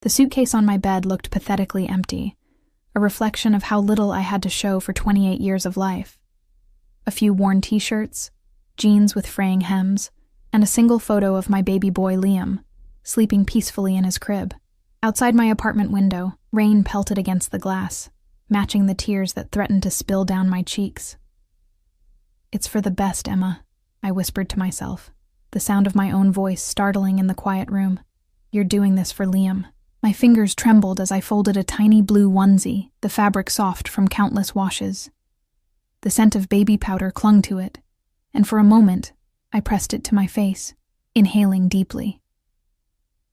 The suitcase on my bed looked pathetically empty, a reflection of how little I had to show for 28 years of life. A few worn t-shirts, jeans with fraying hems, and a single photo of my baby boy Liam, sleeping peacefully in his crib. Outside my apartment window, rain pelted against the glass, matching the tears that threatened to spill down my cheeks. "It's for the best, Emma," I whispered to myself, the sound of my own voice startling in the quiet room. "You're doing this for Liam." My fingers trembled as I folded a tiny blue onesie, the fabric soft from countless washes. The scent of baby powder clung to it, and for a moment, I pressed it to my face, inhaling deeply.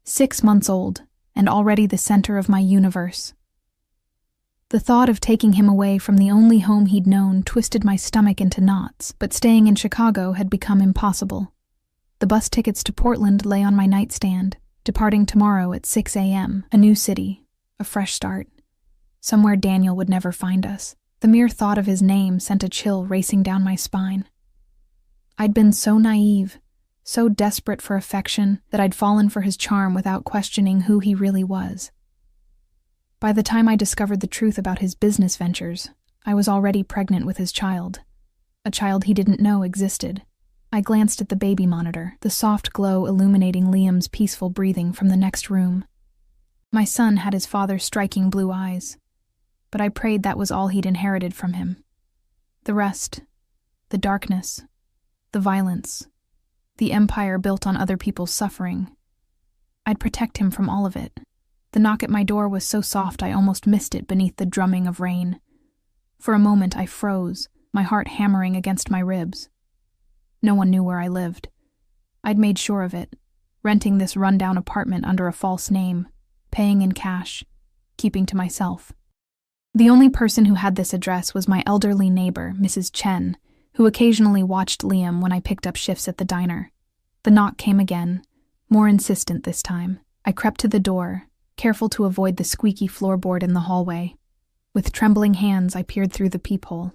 6 months old, and already the center of my universe. The thought of taking him away from the only home he'd known twisted my stomach into knots, but staying in Chicago had become impossible. The bus tickets to Portland lay on my nightstand, departing tomorrow at 6 a.m., a new city, a fresh start. Somewhere Daniel would never find us. The mere thought of his name sent a chill racing down my spine. I'd been so naive, so desperate for affection, that I'd fallen for his charm without questioning who he really was. By the time I discovered the truth about his business ventures, I was already pregnant with his child, a child he didn't know existed. I glanced at the baby monitor, the soft glow illuminating Liam's peaceful breathing from the next room. My son had his father's striking blue eyes, but I prayed that was all he'd inherited from him. The rest, the darkness, the violence, the empire built on other people's suffering, I'd protect him from all of it. The knock at my door was so soft I almost missed it beneath the drumming of rain. For a moment I froze, my heart hammering against my ribs. No one knew where I lived. I'd made sure of it, renting this rundown apartment under a false name, paying in cash, keeping to myself. The only person who had this address was my elderly neighbor, Mrs. Chen, who occasionally watched Liam when I picked up shifts at the diner. The knock came again, more insistent this time. I crept to the door, careful to avoid the squeaky floorboard in the hallway. With trembling hands, I peered through the peephole.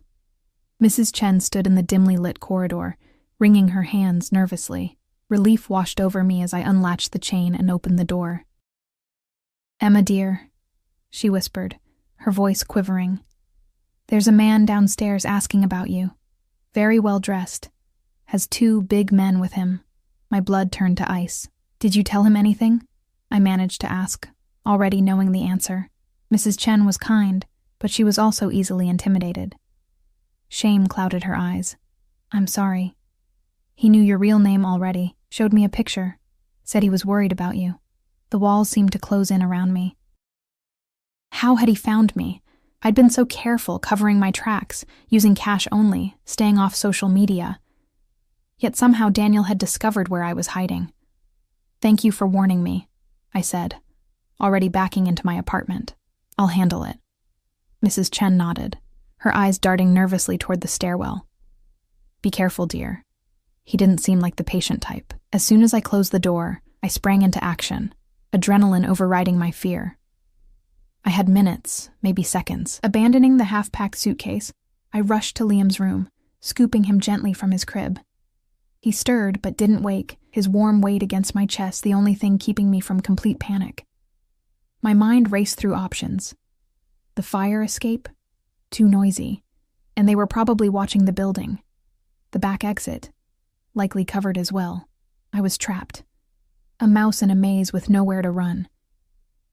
Mrs. Chen stood in the dimly lit corridor, wringing her hands nervously. Relief washed over me as I unlatched the chain and opened the door. "Emma, dear," she whispered, her voice quivering. "There's a man downstairs asking about you. Very well dressed. Has 2 big men with him." My blood turned to ice. "Did you tell him anything?" I managed to ask, already knowing the answer. Mrs. Chen was kind, but she was also easily intimidated. Shame clouded her eyes. "I'm sorry. He knew your real name already, showed me a picture, said he was worried about you." The walls seemed to close in around me. How had he found me? I'd been so careful covering my tracks, using cash only, staying off social media. Yet somehow Daniel had discovered where I was hiding. "Thank you for warning me," I said, already backing into my apartment. "I'll handle it." Mrs. Chen nodded, her eyes darting nervously toward the stairwell. "Be careful, dear." He didn't seem like the patient type. As soon as I closed the door, I sprang into action, adrenaline overriding my fear. I had minutes, maybe seconds. Abandoning the half-packed suitcase, I rushed to Liam's room, scooping him gently from his crib. He stirred but didn't wake, his warm weight against my chest the only thing keeping me from complete panic. My mind raced through options. The fire escape? Too noisy. And they were probably watching the building. The back exit? Likely covered as well. I was trapped. A mouse in a maze with nowhere to run.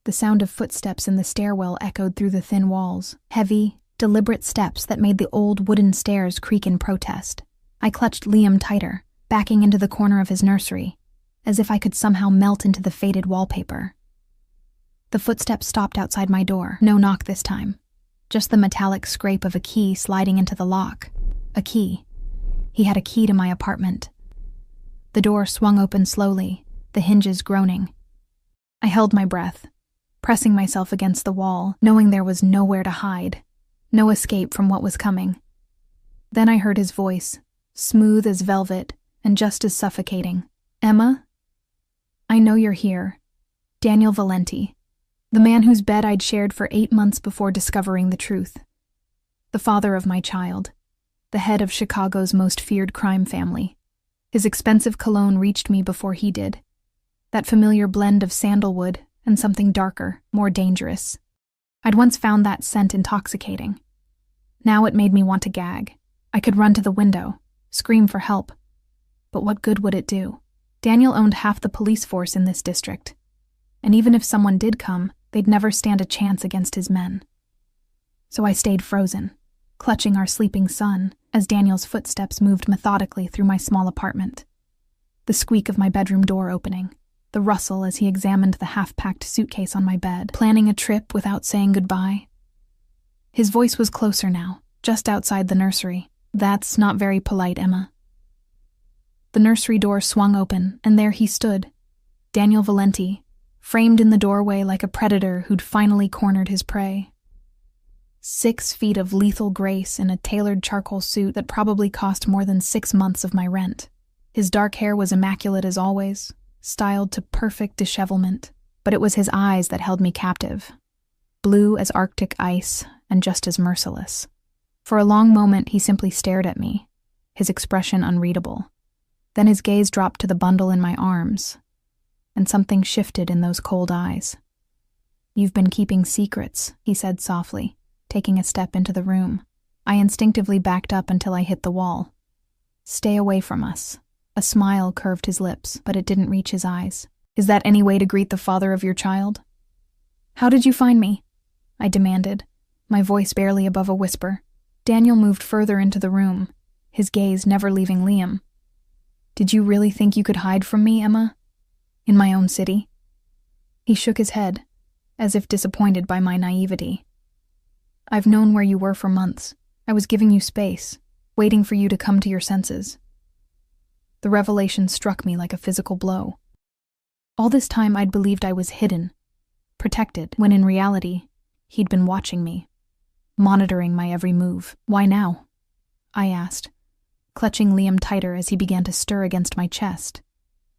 The sound of footsteps in the stairwell echoed through the thin walls, heavy, deliberate steps that made the old wooden stairs creak in protest. I clutched Liam tighter, backing into the corner of his nursery, as if I could somehow melt into the faded wallpaper. The footsteps stopped outside my door. No knock this time. Just the metallic scrape of a key sliding into the lock. A key. He had a key to my apartment. The door swung open slowly, the hinges groaning. I held my breath, pressing myself against the wall, knowing there was nowhere to hide, no escape from what was coming. Then I heard his voice, smooth as velvet and just as suffocating. "Emma? I know you're here. Daniel Valenti, the man whose bed I'd shared for 8 months before discovering the truth. The father of my child, the head of Chicago's most feared crime family. His expensive cologne reached me before he did. That familiar blend of sandalwood, and something darker, more dangerous. I'd once found that scent intoxicating. Now it made me want to gag. I could run to the window, scream for help. But what good would it do? Daniel owned half the police force in this district, and even if someone did come, they'd never stand a chance against his men. So I stayed frozen, clutching our sleeping son as Daniel's footsteps moved methodically through my small apartment. The squeak of my bedroom door opening, the rustle as he examined the half-packed suitcase on my bed, planning a trip without saying goodbye. His voice was closer now, just outside the nursery. "That's not very polite, Emma." The nursery door swung open, and there he stood, Daniel Valenti, framed in the doorway like a predator who'd finally cornered his prey. 6 feet of lethal grace in a tailored charcoal suit that probably cost more than 6 months of my rent. His dark hair was immaculate as always, styled to perfect dishevelment, but it was his eyes that held me captive. Blue as Arctic ice and just as merciless. For a long moment he simply stared at me, his expression unreadable. Then his gaze dropped to the bundle in my arms, and something shifted in those cold eyes. "You've been keeping secrets," he said softly, taking a step into the room. I instinctively backed up until I hit the wall. "Stay away from us." A smile curved his lips, but it didn't reach his eyes. "Is that any way to greet the father of your child?" "How did you find me?" I demanded, my voice barely above a whisper. Daniel moved further into the room, his gaze never leaving Liam. "Did you really think you could hide from me, Emma? In my own city?" He shook his head, as if disappointed by my naivety. "I've known where you were for months. I was giving you space, waiting for you to come to your senses." The revelation struck me like a physical blow. All this time I'd believed I was hidden, protected, when in reality, he'd been watching me, monitoring my every move. "Why now?" I asked, clutching Liam tighter as he began to stir against my chest.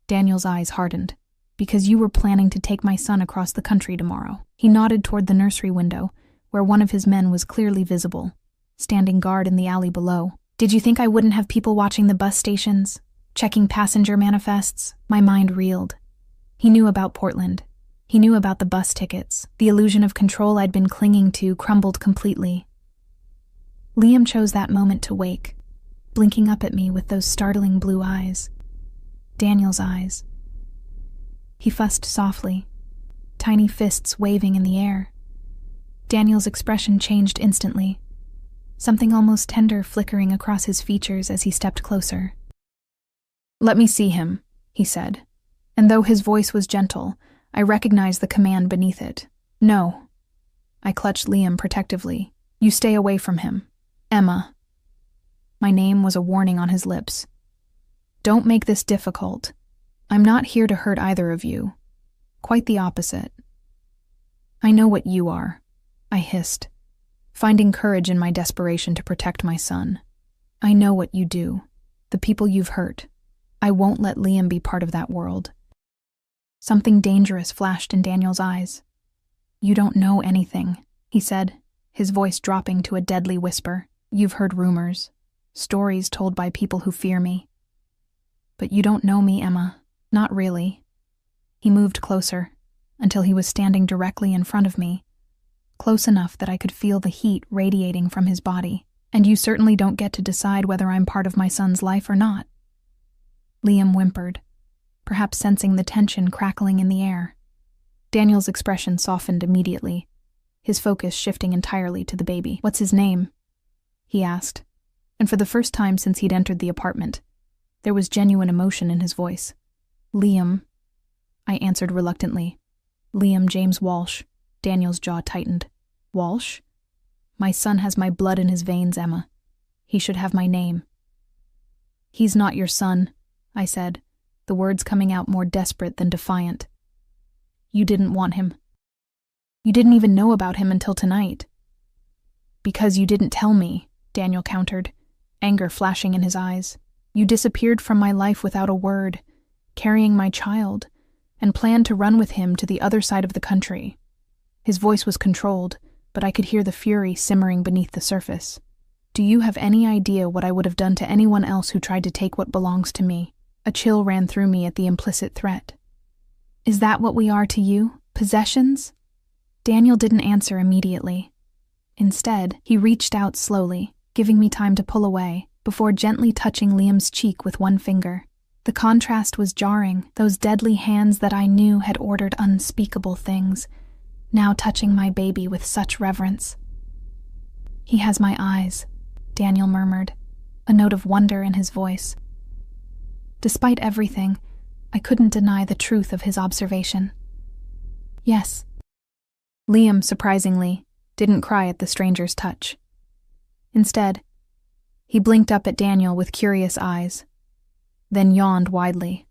Daniel's eyes hardened. "Because you were planning to take my son across the country tomorrow." He nodded toward the nursery window, where one of his men was clearly visible, standing guard in the alley below. "Did you think I wouldn't have people watching the bus stations, checking passenger manifests?" My mind reeled. He knew about Portland. He knew about the bus tickets. The illusion of control I'd been clinging to crumbled completely. Liam chose that moment to wake, blinking up at me with those startling blue eyes. Daniel's eyes. He fussed softly, tiny fists waving in the air. Daniel's expression changed instantly, something almost tender flickering across his features as he stepped closer. "Let me see him," he said, and though his voice was gentle, I recognized the command beneath it. "No." I clutched Liam protectively. "You stay away from him. Emma." My name was a warning on his lips. "Don't make this difficult. I'm not here to hurt either of you. Quite the opposite." "I know what you are," I hissed, finding courage in my desperation to protect my son. "I know what you do, the people you've hurt. I won't let Liam be part of that world." Something dangerous flashed in Daniel's eyes. "You don't know anything," he said, his voice dropping to a deadly whisper. "You've heard rumors, stories told by people who fear me. But you don't know me, Emma. Not really." He moved closer, until he was standing directly in front of me, close enough that I could feel the heat radiating from his body. "And you certainly don't get to decide whether I'm part of my son's life or not." Liam whimpered, perhaps sensing the tension crackling in the air. Daniel's expression softened immediately, his focus shifting entirely to the baby. "What's his name?" he asked, and for the first time since he'd entered the apartment, there was genuine emotion in his voice. "Liam," I answered reluctantly. "Liam James Walsh." Daniel's jaw tightened. "Walsh? My son has my blood in his veins, Emma. He should have my name." "He's not your son," I said, the words coming out more desperate than defiant. "You didn't want him. You didn't even know about him until tonight." "Because you didn't tell me," Daniel countered, anger flashing in his eyes. "You disappeared from my life without a word, carrying my child, and planned to run with him to the other side of the country." His voice was controlled, but I could hear the fury simmering beneath the surface. "Do you have any idea what I would have done to anyone else who tried to take what belongs to me?" A chill ran through me at the implicit threat. "Is that what we are to you? Possessions? Daniel didn't answer immediately. Instead, he reached out slowly, giving me time to pull away, before gently touching Liam's cheek with one finger. The contrast was jarring, those deadly hands that I knew had ordered unspeakable things, now touching my baby with such reverence. "He has my eyes," Daniel murmured, a note of wonder in his voice. Despite everything, I couldn't deny the truth of his observation. "Yes." Liam, surprisingly, didn't cry at the stranger's touch. Instead, he blinked up at Daniel with curious eyes, then yawned widely.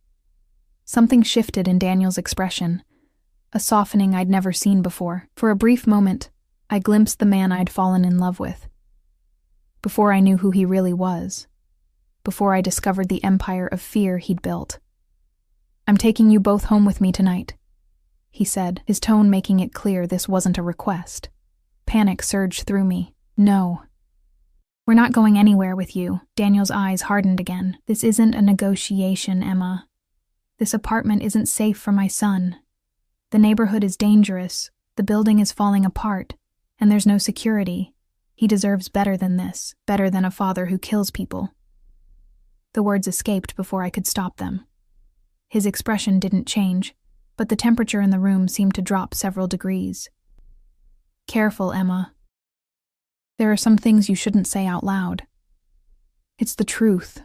Something shifted in Daniel's expression, a softening I'd never seen before. For a brief moment, I glimpsed the man I'd fallen in love with. Before I knew who he really was, before I discovered the empire of fear he'd built. "I'm taking you both home with me tonight," he said, his tone making it clear this wasn't a request. Panic surged through me. "No. We're not going anywhere with you." Daniel's eyes hardened again. "This isn't a negotiation, Emma. This apartment isn't safe for my son. The neighborhood is dangerous, the building is falling apart, and there's no security. He deserves better than this, better than a father who kills people." The words escaped before I could stop them. His expression didn't change, but the temperature in the room seemed to drop several degrees. "Careful, Emma. There are some things you shouldn't say out loud." "It's the truth,"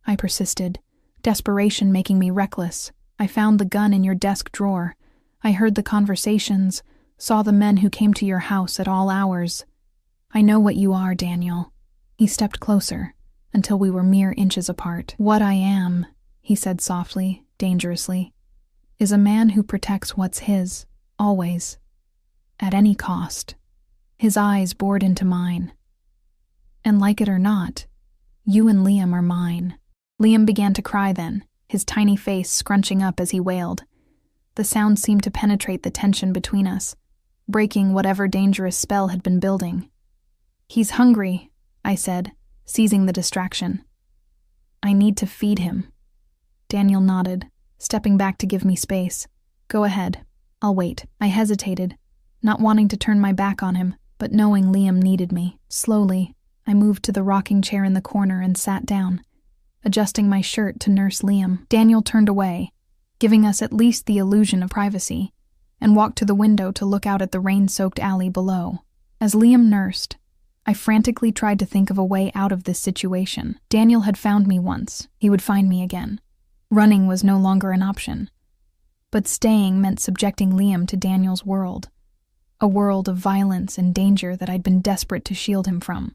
I persisted, desperation making me reckless. "I found the gun in your desk drawer. I heard the conversations, saw the men who came to your house at all hours. I know what you are, Daniel." He stepped closer, until we were mere inches apart. "What I am," he said softly, dangerously, "is a man who protects what's his, always, at any cost." His eyes bored into mine. "And like it or not, you and Liam are mine." Liam began to cry then, his tiny face scrunching up as he wailed. The sound seemed to penetrate the tension between us, breaking whatever dangerous spell had been building. "He's hungry," I said, seizing the distraction. "I need to feed him." Daniel nodded, stepping back to give me space. "Go ahead. I'll wait." I hesitated, not wanting to turn my back on him, but knowing Liam needed me. Slowly, I moved to the rocking chair in the corner and sat down, adjusting my shirt to nurse Liam. Daniel turned away, giving us at least the illusion of privacy, and walked to the window to look out at the rain-soaked alley below. As Liam nursed, I frantically tried to think of a way out of this situation. Daniel had found me once. He would find me again. Running was no longer an option. But staying meant subjecting Liam to Daniel's world, a world of violence and danger that I'd been desperate to shield him from.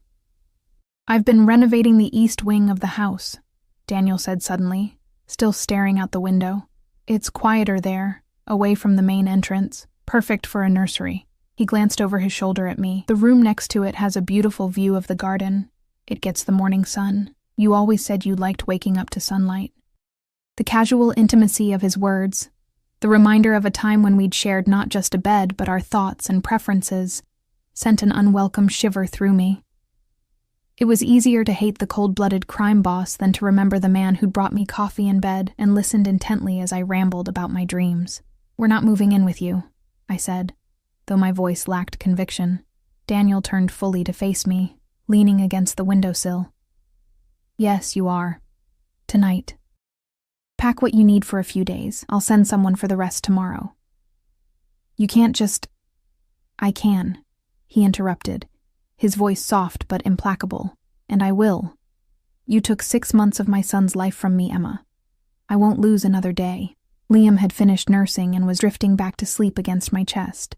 "I've been renovating the east wing of the house," Daniel said suddenly, still staring out the window. "It's quieter there, away from the main entrance, perfect for a nursery." He glanced over his shoulder at me. "The room next to it has a beautiful view of the garden. It gets the morning sun. You always said you liked waking up to sunlight." The casual intimacy of his words, the reminder of a time when we'd shared not just a bed but our thoughts and preferences, sent an unwelcome shiver through me. It was easier to hate the cold-blooded crime boss than to remember the man who'd brought me coffee in bed and listened intently as I rambled about my dreams. "We're not moving in with you," I said, though my voice lacked conviction. Daniel turned fully to face me, leaning against the windowsill. "Yes, you are. Tonight. Pack what you need for a few days. I'll send someone for the rest tomorrow." "You can't just—" "I can," he interrupted, his voice soft but implacable. "And I will. You took 6 months of my son's life from me, Emma. I won't lose another day." Liam had finished nursing and was drifting back to sleep against my chest.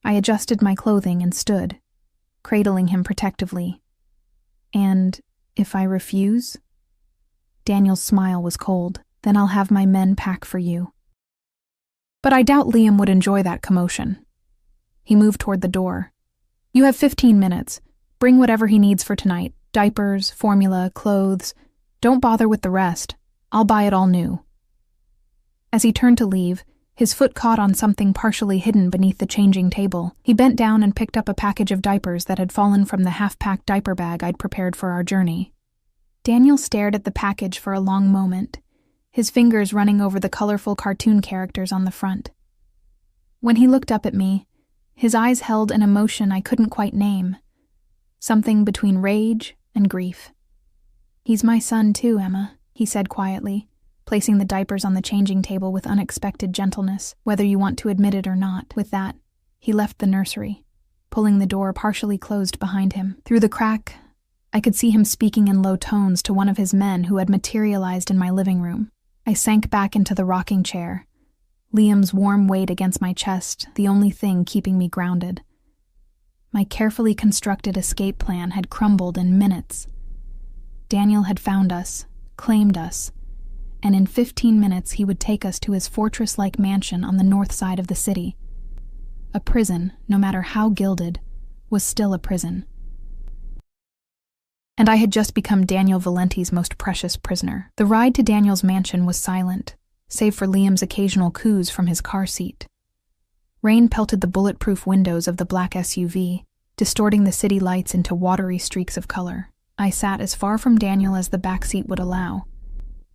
I adjusted my clothing and stood, cradling him protectively. "And if I refuse?" Daniel's smile was cold. "Then I'll have my men pack for you." But I doubt Liam would enjoy that commotion. He moved toward the door. "You have 15 minutes. Bring whatever he needs for tonight. Diapers, formula, clothes. Don't bother with the rest. I'll buy it all new." As he turned to leave, his foot caught on something partially hidden beneath the changing table. He bent down and picked up a package of diapers that had fallen from the half-packed diaper bag I'd prepared for our journey. Daniel stared at the package for a long moment, his fingers running over the colorful cartoon characters on the front. When he looked up at me, his eyes held an emotion I couldn't quite name, something between rage and grief. "He's my son too, Emma," he said quietly, placing the diapers on the changing table with unexpected gentleness, whether you want to admit it or not. With that, he left the nursery, pulling the door partially closed behind him. Through the crack, I could see him speaking in low tones to one of his men who had materialized in my living room. I sank back into the rocking chair, Liam's warm weight against my chest, the only thing keeping me grounded. My carefully constructed escape plan had crumbled in minutes. Daniel had found us, claimed us, and in 15 minutes he would take us to his fortress-like mansion on the north side of the city. A prison, no matter how gilded, was still a prison. And I had just become Daniel Valenti's most precious prisoner. The ride to Daniel's mansion was silent, save for Liam's occasional coos from his car seat. Rain pelted the bulletproof windows of the black SUV, distorting the city lights into watery streaks of color. I sat as far from Daniel as the back seat would allow,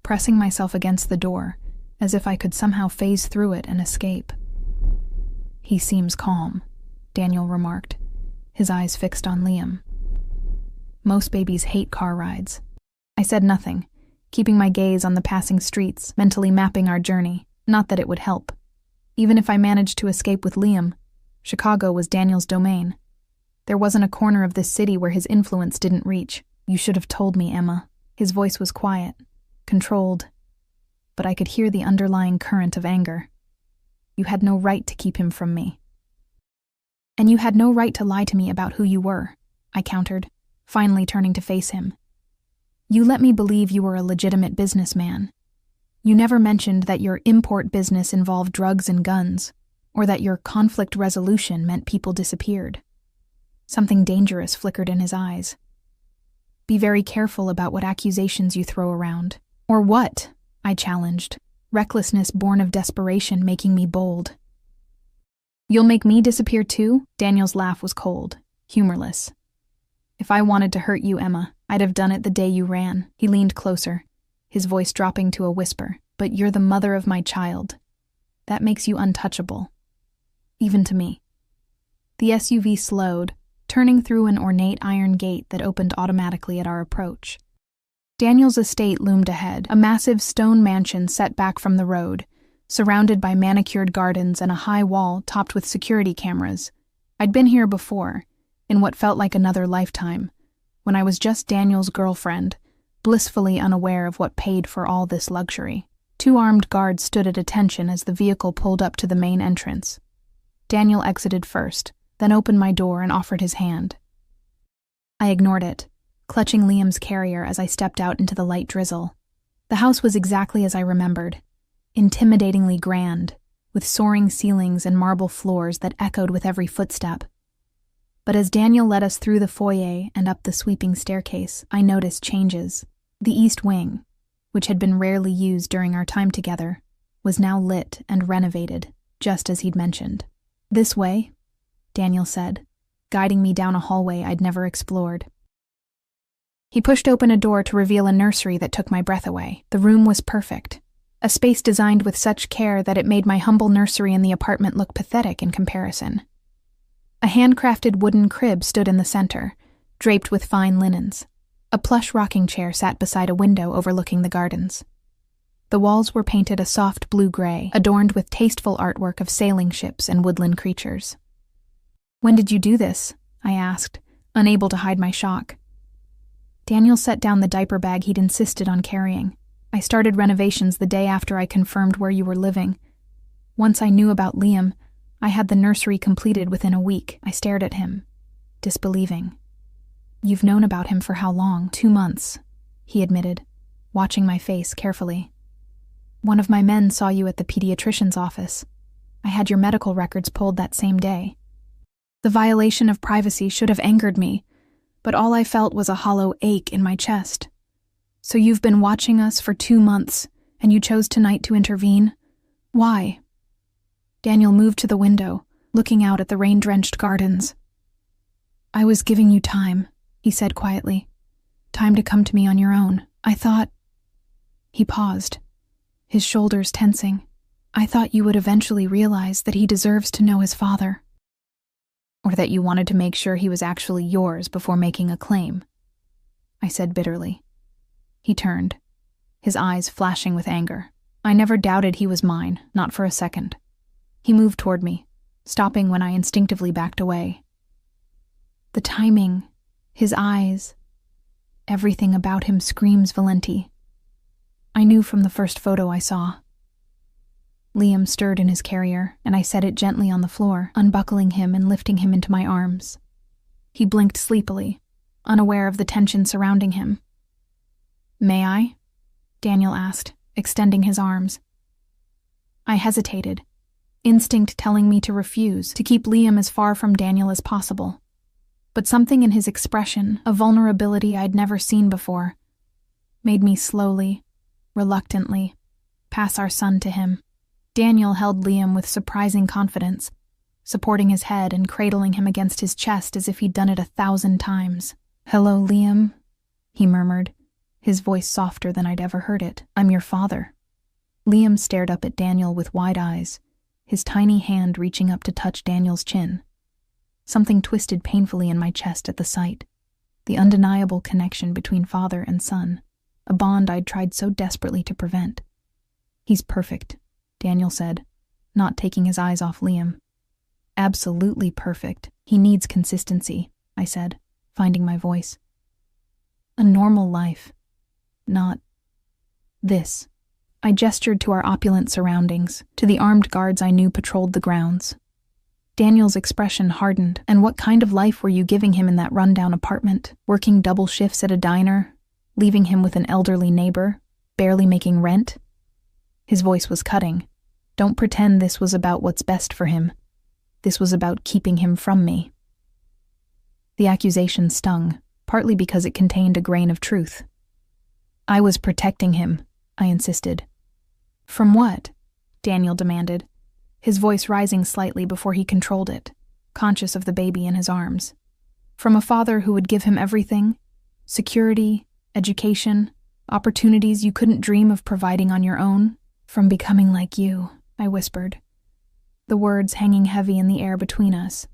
pressing myself against the door, as if I could somehow phase through it and escape. "He seems calm," Daniel remarked, his eyes fixed on Liam. "Most babies hate car rides." I said nothing, keeping my gaze on the passing streets, mentally mapping our journey. Not that it would help. Even if I managed to escape with Liam, Chicago was Daniel's domain. There wasn't a corner of this city where his influence didn't reach. "You should have told me, Emma." His voice was quiet, controlled, but I could hear the underlying current of anger. "You had no right to keep him from me." "And you had no right to lie to me about who you were," I countered, finally turning to face him. "You let me believe you were a legitimate businessman. You never mentioned that your import business involved drugs and guns, or that your conflict resolution meant people disappeared." Something dangerous flickered in his eyes. "Be very careful about what accusations you throw around." "Or what?" I challenged, recklessness born of desperation making me bold. "You'll make me disappear too?" Daniel's laugh was cold, humorless. "If I wanted to hurt you, Emma, I'd have done it the day you ran." He leaned closer, his voice dropping to a whisper. "But you're the mother of my child. That makes you untouchable. Even to me." The SUV slowed, turning through an ornate iron gate that opened automatically at our approach. Daniel's estate loomed ahead, a massive stone mansion set back from the road, surrounded by manicured gardens and a high wall topped with security cameras. I'd been here before, in what felt like another lifetime, when I was just Daniel's girlfriend, blissfully unaware of what paid for all this luxury. 2 armed guards stood at attention as the vehicle pulled up to the main entrance. Daniel exited first, then opened my door and offered his hand. I ignored it, clutching Liam's carrier as I stepped out into the light drizzle. The house was exactly as I remembered, intimidatingly grand, with soaring ceilings and marble floors that echoed with every footstep. But as Daniel led us through the foyer and up the sweeping staircase, I noticed changes. The east wing, which had been rarely used during our time together, was now lit and renovated, just as he'd mentioned. "This way," Daniel said, guiding me down a hallway I'd never explored. He pushed open a door to reveal a nursery that took my breath away. The room was perfect, a space designed with such care that it made my humble nursery in the apartment look pathetic in comparison. A handcrafted wooden crib stood in the center, draped with fine linens. A plush rocking chair sat beside a window overlooking the gardens. The walls were painted a soft blue-gray, adorned with tasteful artwork of sailing ships and woodland creatures. "When did you do this?" I asked, unable to hide my shock. Daniel set down the diaper bag he'd insisted on carrying. "I started renovations the day after I confirmed where you were living. Once I knew about Liam, I had the nursery completed within a week." I stared at him, disbelieving. "You've known about him for how long?" 2 months, he admitted, watching my face carefully. "One of my men saw you at the pediatrician's office. I had your medical records pulled that same day." The violation of privacy should have angered me, but all I felt was a hollow ache in my chest. "So you've been watching us for 2 months, and you chose tonight to intervene? Why?" Daniel moved to the window, looking out at the rain-drenched gardens. "I was giving you time," he said quietly. "Time to come to me on your own. I thought—" He paused, his shoulders tensing. I thought you would eventually realize that he deserves to know his father. Or that you wanted to make sure he was actually yours before making a claim, I said bitterly. He turned, his eyes flashing with anger. I never doubted he was mine, not for a second. He moved toward me, stopping when I instinctively backed away. The timing, his eyes, everything about him screams Valenti. I knew from the first photo I saw. Liam stirred in his carrier, and I set it gently on the floor, unbuckling him and lifting him into my arms. He blinked sleepily, unaware of the tension surrounding him. "May I?" Daniel asked, extending his arms. I hesitated, instinct telling me to refuse, to keep Liam as far from Daniel as possible. But something in his expression, a vulnerability I'd never seen before, made me slowly, reluctantly, pass our son to him. Daniel held Liam with surprising confidence, supporting his head and cradling him against his chest as if he'd done it 1,000 times. "Hello, Liam," he murmured, his voice softer than I'd ever heard it. "I'm your father." Liam stared up at Daniel with wide eyes, his tiny hand reaching up to touch Daniel's chin. Something twisted painfully in my chest at the sight. The undeniable connection between father and son, a bond I'd tried so desperately to prevent. "He's perfect," Daniel said, not taking his eyes off Liam. "Absolutely perfect. He needs consistency," I said, finding my voice. "A normal life. Not this." I gestured to our opulent surroundings, to the armed guards I knew patrolled the grounds. Daniel's expression hardened. "And what kind of life were you giving him in that rundown apartment? Working double shifts at a diner? Leaving him with an elderly neighbor? Barely making rent?" His voice was cutting. "Don't pretend this was about what's best for him. This was about keeping him from me." The accusation stung, partly because it contained a grain of truth. "I was protecting him," I insisted. "From what?" Daniel demanded, his voice rising slightly before he controlled it, conscious of the baby in his arms. "From a father who would give him everything? Security, education, opportunities you couldn't dream of providing on your own? From becoming like you," I whispered, the words hanging heavy in the air between us.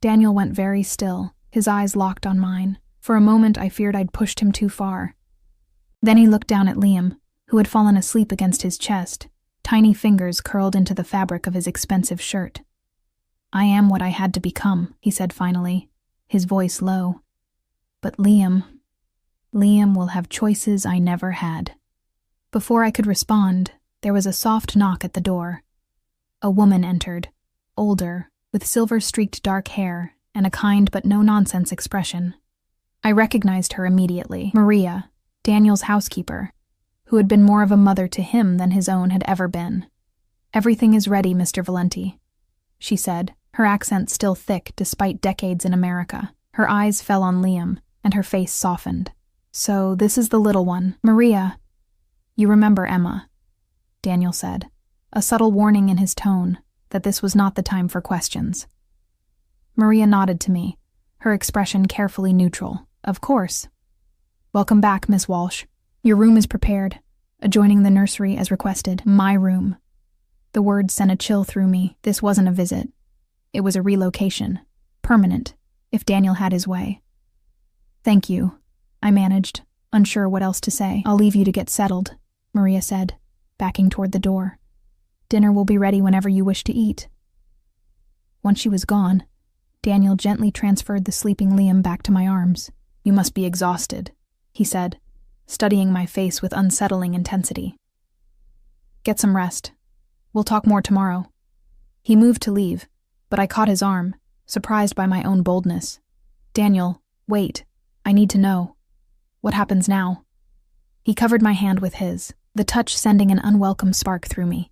Daniel went very still, his eyes locked on mine. For a moment I feared I'd pushed him too far. Then he looked down at Liam, who had fallen asleep against his chest, tiny fingers curled into the fabric of his expensive shirt. "I am what I had to become," he said finally, his voice low. "But Liam will have choices I never had." Before I could respond, there was a soft knock at the door. A woman entered, older, with silver-streaked dark hair and a kind but no-nonsense expression. I recognized her immediately. Maria, Daniel's housekeeper, who had been more of a mother to him than his own had ever been. "Everything is ready, Mr. Valenti," she said, her accent still thick despite decades in America. Her eyes fell on Liam, and her face softened. "So this is the little one. Maria." "You remember Emma," Daniel said, a subtle warning in his tone that this was not the time for questions. Maria nodded to me, her expression carefully neutral. "Of course." "Welcome back, Miss Walsh. Your room is prepared, adjoining the nursery as requested." My room. The words sent a chill through me. This wasn't a visit. It was a relocation. Permanent, if Daniel had his way. "Thank you," I managed, unsure what else to say. "I'll leave you to get settled," Maria said, backing toward the door. "Dinner will be ready whenever you wish to eat." Once she was gone, Daniel gently transferred the sleeping Liam back to my arms. "You must be exhausted," he said, studying my face with unsettling intensity. "Get some rest. We'll talk more tomorrow." He moved to leave, but I caught his arm, surprised by my own boldness. "Daniel, wait. I need to know. What happens now?" He covered my hand with his, the touch sending an unwelcome spark through me.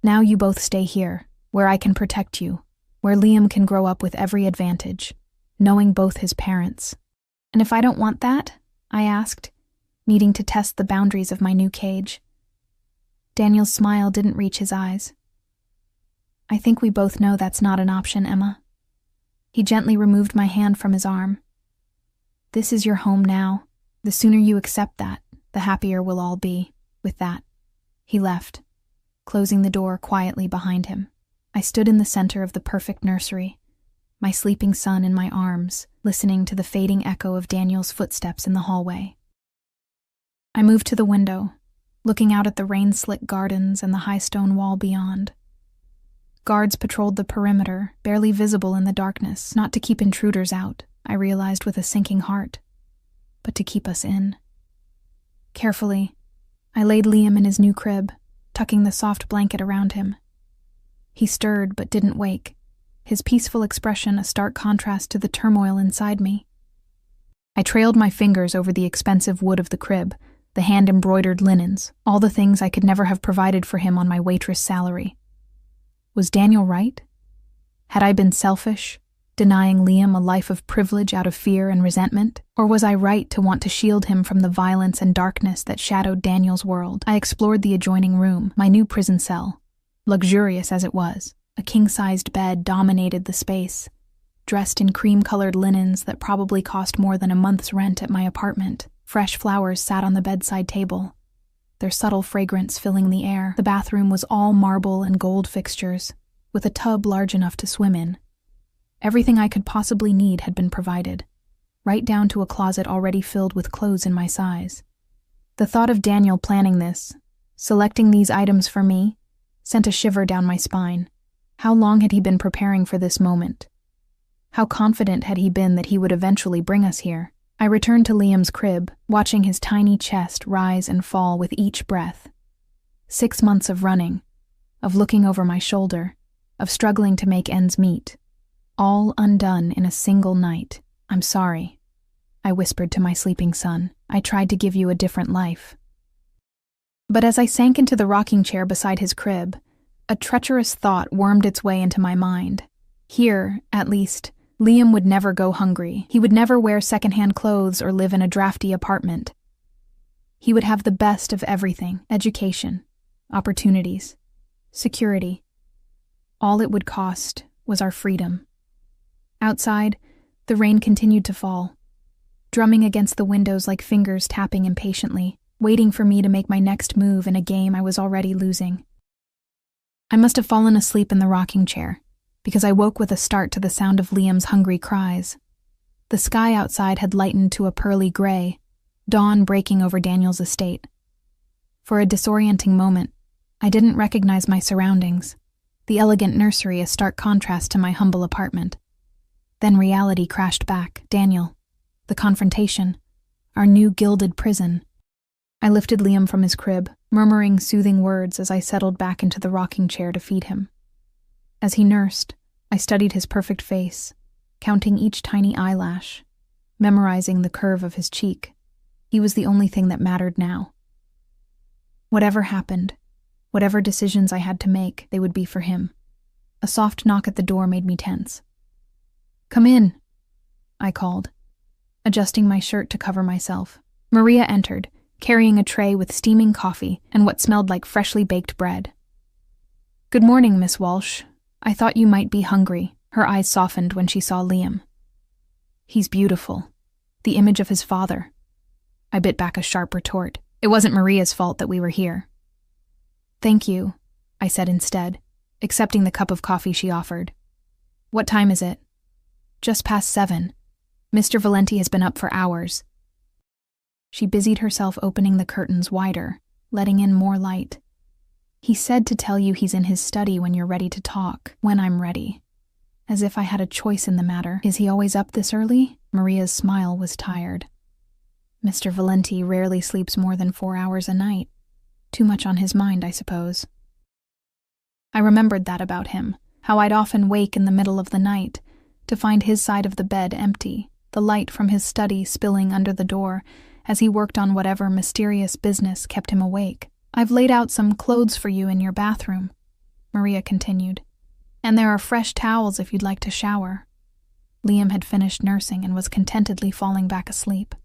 "Now you both stay here, where I can protect you, where Liam can grow up with every advantage, knowing both his parents." "And if I don't want that?" I asked, needing to test the boundaries of my new cage. Daniel's smile didn't reach his eyes. "I think we both know that's not an option, Emma." He gently removed my hand from his arm. "This is your home now. The sooner you accept that, the happier we'll all be. With that," he left, closing the door quietly behind him. I stood in the center of the perfect nursery, my sleeping son in my arms, listening to the fading echo of Daniel's footsteps in the hallway. I moved to the window, looking out at the rain-slick gardens and the high stone wall beyond. Guards patrolled the perimeter, barely visible in the darkness, not to keep intruders out, I realized with a sinking heart, but to keep us in. Carefully, I laid Liam in his new crib, tucking the soft blanket around him. He stirred but didn't wake, his peaceful expression a stark contrast to the turmoil inside me. I trailed my fingers over the expensive wood of the crib, the hand-embroidered linens, all the things I could never have provided for him on my waitress salary. Was Daniel right? Had I been selfish, denying Liam a life of privilege out of fear and resentment? Or was I right to want to shield him from the violence and darkness that shadowed Daniel's world? I explored the adjoining room, my new prison cell. Luxurious as it was, a king-sized bed dominated the space, dressed in cream-colored linens that probably cost more than a month's rent at my apartment. Fresh flowers sat on the bedside table, their subtle fragrance filling the air. The bathroom was all marble and gold fixtures, with a tub large enough to swim in. Everything I could possibly need had been provided, right down to a closet already filled with clothes in my size. The thought of Daniel planning this, selecting these items for me, sent a shiver down my spine. How long had he been preparing for this moment? How confident had he been that he would eventually bring us here? I returned to Liam's crib, watching his tiny chest rise and fall with each breath. 6 months of running, of looking over my shoulder, of struggling to make ends meet, all undone in a single night. I'm sorry, I whispered to my sleeping son. I tried to give you a different life. But as I sank into the rocking chair beside his crib, a treacherous thought wormed its way into my mind. Here, at least, Liam would never go hungry. He would never wear secondhand clothes or live in a drafty apartment. He would have the best of everything: education, opportunities, security. All it would cost was our freedom. Outside, the rain continued to fall, drumming against the windows like fingers tapping impatiently, waiting for me to make my next move in a game I was already losing. I must have fallen asleep in the rocking chair, because I woke with a start to the sound of Liam's hungry cries. The sky outside had lightened to a pearly gray, dawn breaking over Daniel's estate. For a disorienting moment, I didn't recognize my surroundings, the elegant nursery a stark contrast to my humble apartment. Then reality crashed back. Daniel, the confrontation, our new gilded prison. I lifted Liam from his crib, murmuring soothing words as I settled back into the rocking chair to feed him. As he nursed, I studied his perfect face, counting each tiny eyelash, memorizing the curve of his cheek. He was the only thing that mattered now. Whatever happened, whatever decisions I had to make, they would be for him. A soft knock at the door made me tense. "Come in," I called, adjusting my shirt to cover myself. Maria entered, carrying a tray with steaming coffee and what smelled like freshly baked bread. "Good morning, Miss Walsh. I thought you might be hungry." Her eyes softened when she saw Liam. "He's beautiful. The image of his father." I bit back a sharp retort. It wasn't Maria's fault that we were here. "Thank you," I said instead, accepting the cup of coffee she offered. "What time is it?" "Just past 7. Mr. Valenti has been up for hours." She busied herself opening the curtains wider, letting in more light. "He said to tell you he's in his study when you're ready to talk, when I'm ready." As if I had a choice in the matter. "Is he always up this early?" Maria's smile was tired. "Mr. Valenti rarely sleeps more than 4 hours a night. Too much on his mind, I suppose." I remembered that about him, how I'd often wake in the middle of the night to find his side of the bed empty, the light from his study spilling under the door as he worked on whatever mysterious business kept him awake. "I've laid out some clothes for you in your bathroom," Maria continued, "and there are fresh towels if you'd like to shower." Liam had finished nursing and was contentedly falling back asleep.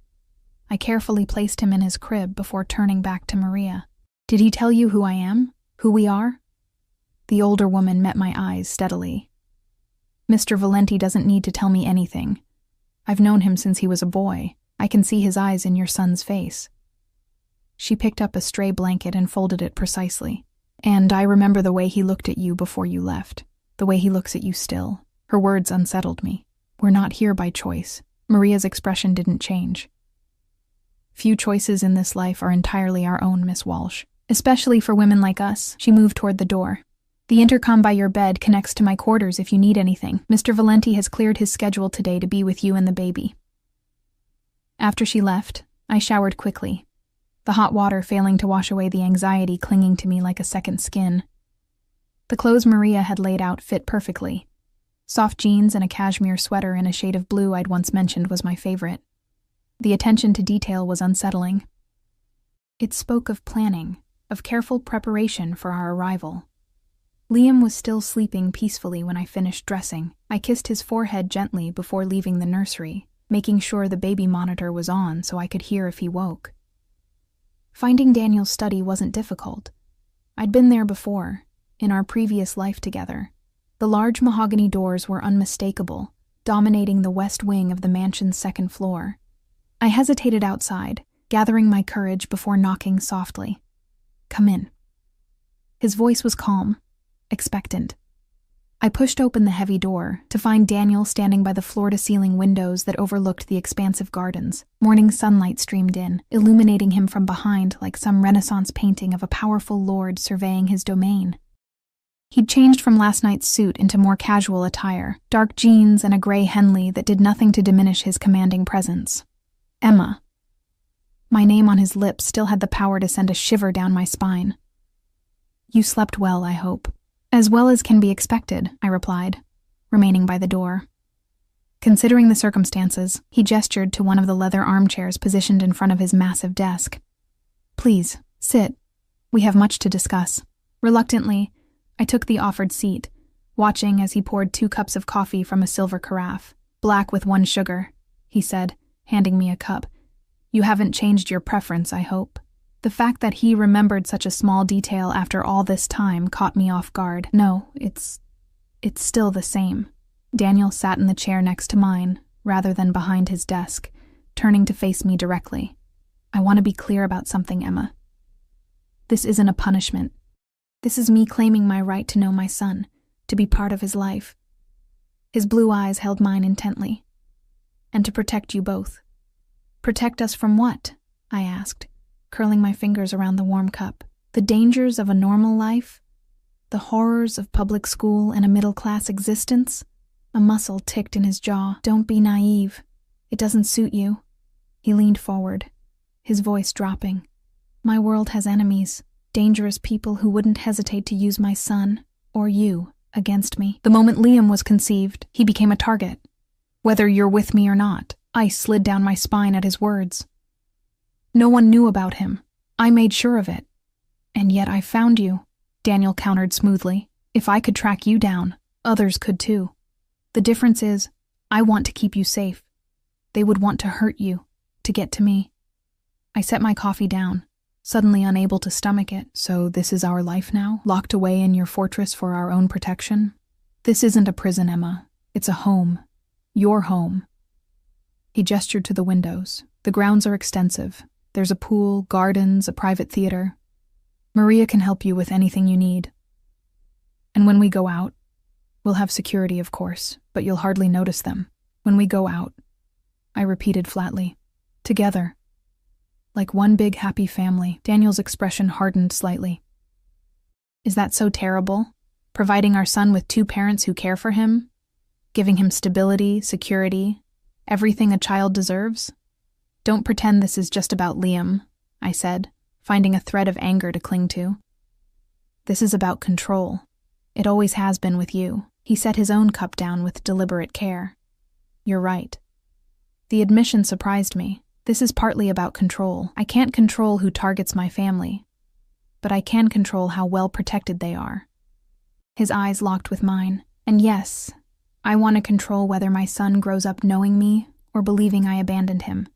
I carefully placed him in his crib before turning back to Maria. "Did he tell you who I am? Who we are?" The older woman met my eyes steadily. "Mr. Valenti doesn't need to tell me anything. I've known him since he was a boy. I can see his eyes in your son's face." She picked up a stray blanket and folded it precisely. And I remember the way he looked at you before you left, the way he looks at you still. Her words unsettled me. We're not here by choice. Maria's expression didn't change. Few choices in this life are entirely our own, Miss Walsh. Especially for women like us. She moved toward the door. The intercom by your bed connects to my quarters if you need anything. Mr. Valenti has cleared his schedule today to be with you and the baby. After she left, I showered quickly, the hot water failing to wash away the anxiety clinging to me like a second skin. The clothes Maria had laid out fit perfectly. Soft jeans and a cashmere sweater in a shade of blue I'd once mentioned was my favorite. The attention to detail was unsettling. It spoke of planning, of careful preparation for our arrival. Liam was still sleeping peacefully when I finished dressing. I kissed his forehead gently before leaving the nursery, making sure the baby monitor was on so I could hear if he woke. Finding Daniel's study wasn't difficult. I'd been there before, in our previous life together. The large mahogany doors were unmistakable, dominating the west wing of the mansion's second floor. I hesitated outside, gathering my courage before knocking softly. "Come in." His voice was calm, expectant. I pushed open the heavy door to find Daniel standing by the floor-to-ceiling windows that overlooked the expansive gardens. Morning sunlight streamed in, illuminating him from behind like some Renaissance painting of a powerful lord surveying his domain. He'd changed from last night's suit into more casual attire, dark jeans and a gray Henley that did nothing to diminish his commanding presence. Emma. My name on his lips still had the power to send a shiver down my spine. "You slept well, I hope." "As well as can be expected," I replied, remaining by the door. Considering the circumstances, he gestured to one of the leather armchairs positioned in front of his massive desk. "Please, sit. We have much to discuss." Reluctantly, I took the offered seat, watching as he poured 2 cups of coffee from a silver carafe. "Black with 1 sugar," he said, handing me a cup. "You haven't changed your preference, I hope." The fact that he remembered such a small detail after all this time caught me off guard. "No, it's still the same." Daniel sat in the chair next to mine, rather than behind his desk, turning to face me directly. "I want to be clear about something, Emma. This isn't a punishment. This is me claiming my right to know my son, to be part of his life." His blue eyes held mine intently. "And to protect you both." "Protect us from what?" I asked, curling my fingers around the warm cup. "The dangers of a normal life? The horrors of public school and a middle-class existence?" A muscle ticked in his jaw. "Don't be naive. It doesn't suit you." He leaned forward, his voice dropping. "My world has enemies, dangerous people who wouldn't hesitate to use my son, or you, against me. The moment Liam was conceived, he became a target. Whether you're with me or not." Ice slid down my spine at his words. "No one knew about him. I made sure of it. And yet I found you," Daniel countered smoothly. "If I could track you down, others could too. The difference is, I want to keep you safe. They would want to hurt you, to get to me." I set my coffee down, suddenly unable to stomach it. "So this is our life now, locked away in your fortress for our own protection? This isn't a prison, Emma. It's a home. Your home." He gestured to the windows. "The grounds are extensive. There's a pool, gardens, a private theater. Maria can help you with anything you need. And when we go out, we'll have security, of course, but you'll hardly notice them. When we go out," I repeated flatly, "together. Like one big happy family." Daniel's expression hardened slightly. "Is that so terrible? Providing our son with 2 parents who care for him? Giving him stability, security, everything a child deserves?" "Don't pretend this is just about Liam," I said, finding a thread of anger to cling to. "This is about control. It always has been with you." He set his own cup down with deliberate care. "You're right." The admission surprised me. This is partly about control. I can't control who targets my family, but I can control how well protected they are. His eyes locked with mine. "And yes, I want to control whether my son grows up knowing me or believing I abandoned him.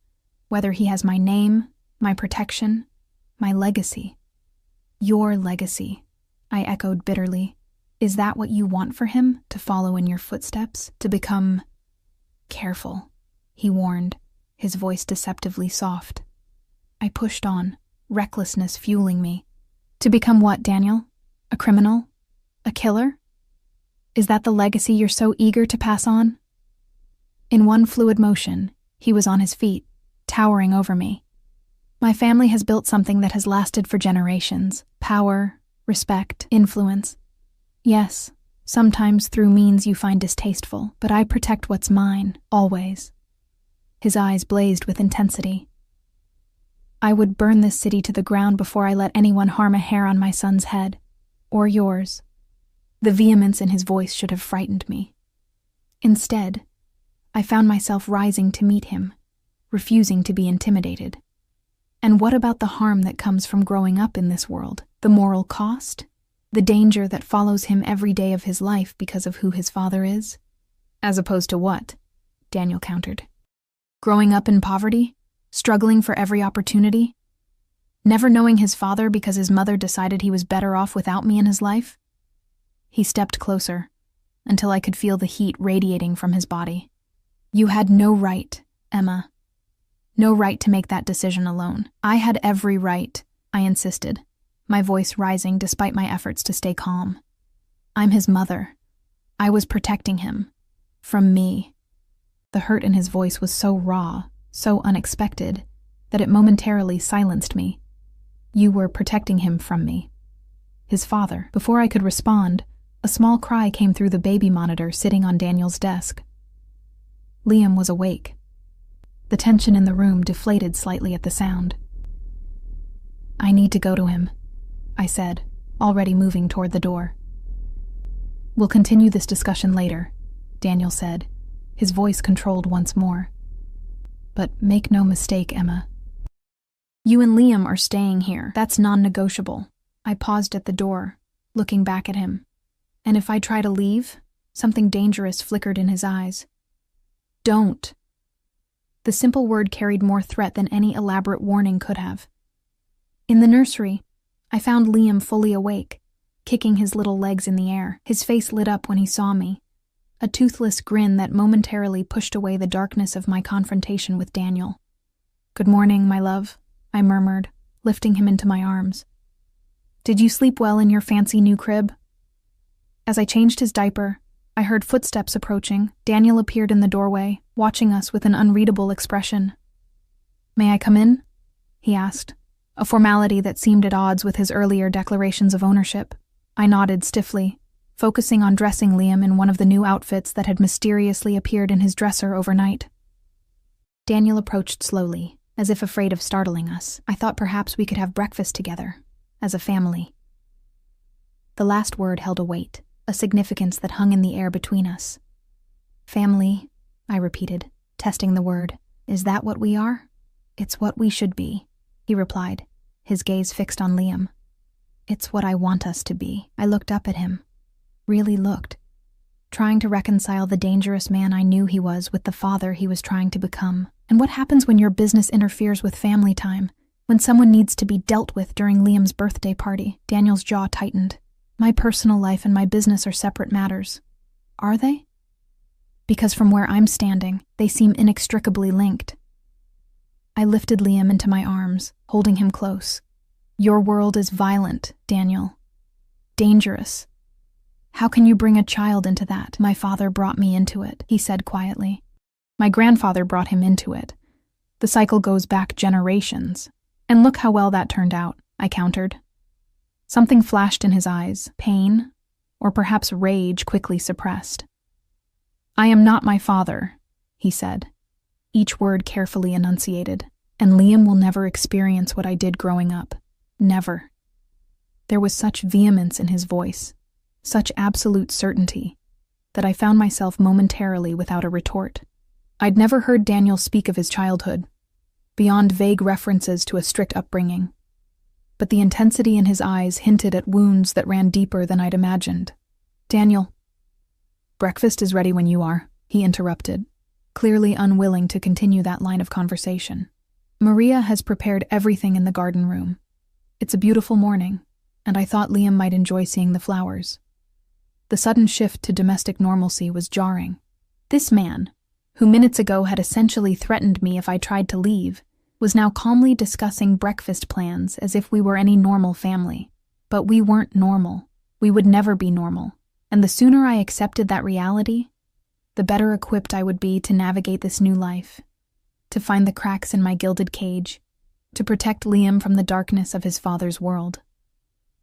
Whether he has my name, my protection, my legacy." "Your legacy," I echoed bitterly. "Is that what you want for him, to follow in your footsteps, to become—" "Careful," he warned, his voice deceptively soft. I pushed on, recklessness fueling me. "To become what, Daniel?" A criminal? A killer? Is that the legacy you're so eager to pass on? In one fluid motion, he was on his feet, towering over me. My family has built something that has lasted for generations. Power, respect, influence. Yes, sometimes through means you find distasteful, but I protect what's mine, always. His eyes blazed with intensity. I would burn this city to the ground before I let anyone harm a hair on my son's head. Or yours. The vehemence in his voice should have frightened me. Instead, I found myself rising to meet him, refusing to be intimidated. And what about the harm that comes from growing up in this world? The moral cost? The danger that follows him every day of his life because of who his father is? As opposed to what? Daniel countered. Growing up in poverty? Struggling for every opportunity? Never knowing his father because his mother decided he was better off without me in his life? He stepped closer, until I could feel the heat radiating from his body. You had no right, Emma. No right to make that decision alone. I had every right, I insisted, my voice rising despite my efforts to stay calm. I'm his mother. I was protecting him. From me. The hurt in his voice was so raw, so unexpected, that it momentarily silenced me. You were protecting him from me. His father. Before I could respond, a small cry came through the baby monitor sitting on Daniel's desk. Liam was awake. The tension in the room deflated slightly at the sound. I need to go to him, I said, already moving toward the door. We'll continue this discussion later, Daniel said, his voice controlled once more. But make no mistake, Emma. You and Liam are staying here. That's non-negotiable. I paused at the door, looking back at him. And if I try to leave, something dangerous flickered in his eyes. Don't. The simple word carried more threat than any elaborate warning could have. In the nursery, I found Liam fully awake, kicking his little legs in the air. His face lit up when he saw me, a toothless grin that momentarily pushed away the darkness of my confrontation with Daniel. Good morning, my love, I murmured, lifting him into my arms. Did you sleep well in your fancy new crib? As I changed his diaper, I heard footsteps approaching. Daniel appeared in the doorway, watching us with an unreadable expression. May I come in? He asked, a formality that seemed at odds with his earlier declarations of ownership. I nodded stiffly, focusing on dressing Liam in one of the new outfits that had mysteriously appeared in his dresser overnight. Daniel approached slowly, as if afraid of startling us. I thought perhaps we could have breakfast together, as a family. The last word held a weight, a significance that hung in the air between us. Family, I repeated, testing the word. Is that what we are? It's what we should be, he replied, his gaze fixed on Liam. It's what I want us to be. I looked up at him. Really looked, trying to reconcile the dangerous man I knew he was with the father he was trying to become. And what happens when your business interferes with family time, when someone needs to be dealt with during Liam's birthday party? Daniel's jaw tightened. My personal life and my business are separate matters. Are they? Because from where I'm standing, they seem inextricably linked. I lifted Liam into my arms, holding him close. Your world is violent, Daniel. Dangerous. How can you bring a child into that? My father brought me into it, he said quietly. My grandfather brought him into it. The cycle goes back generations. And look how well that turned out, I countered. Something flashed in his eyes, pain, or perhaps rage quickly suppressed. I am not my father, he said, each word carefully enunciated, and Liam will never experience what I did growing up. Never. There was such vehemence in his voice, such absolute certainty, that I found myself momentarily without a retort. I'd never heard Daniel speak of his childhood, beyond vague references to a strict upbringing. But the intensity in his eyes hinted at wounds that ran deeper than I'd imagined. Daniel, breakfast is ready when you are, he interrupted, clearly unwilling to continue that line of conversation. Maria has prepared everything in the garden room. It's a beautiful morning, and I thought Liam might enjoy seeing the flowers. The sudden shift to domestic normalcy was jarring. This man, who minutes ago had essentially threatened me if I tried to leave, was now calmly discussing breakfast plans as if we were any normal family. But we weren't normal. We would never be normal, and the sooner I accepted that reality, the better equipped I would be to navigate this new life, to find the cracks in my gilded cage, to protect Liam from the darkness of his father's world.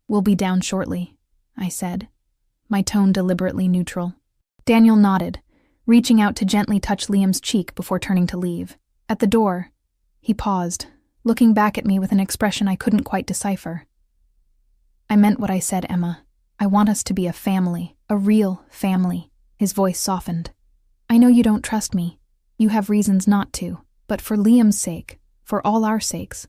"We'll be down shortly," I said, my tone deliberately neutral. Daniel nodded, reaching out to gently touch Liam's cheek before turning to leave. At the door, he paused, looking back at me with an expression I couldn't quite decipher. "I meant what I said, Emma. I want us to be a family, a real family." His voice softened. "I know you don't trust me. You have reasons not to, but for Liam's sake, for all our sakes,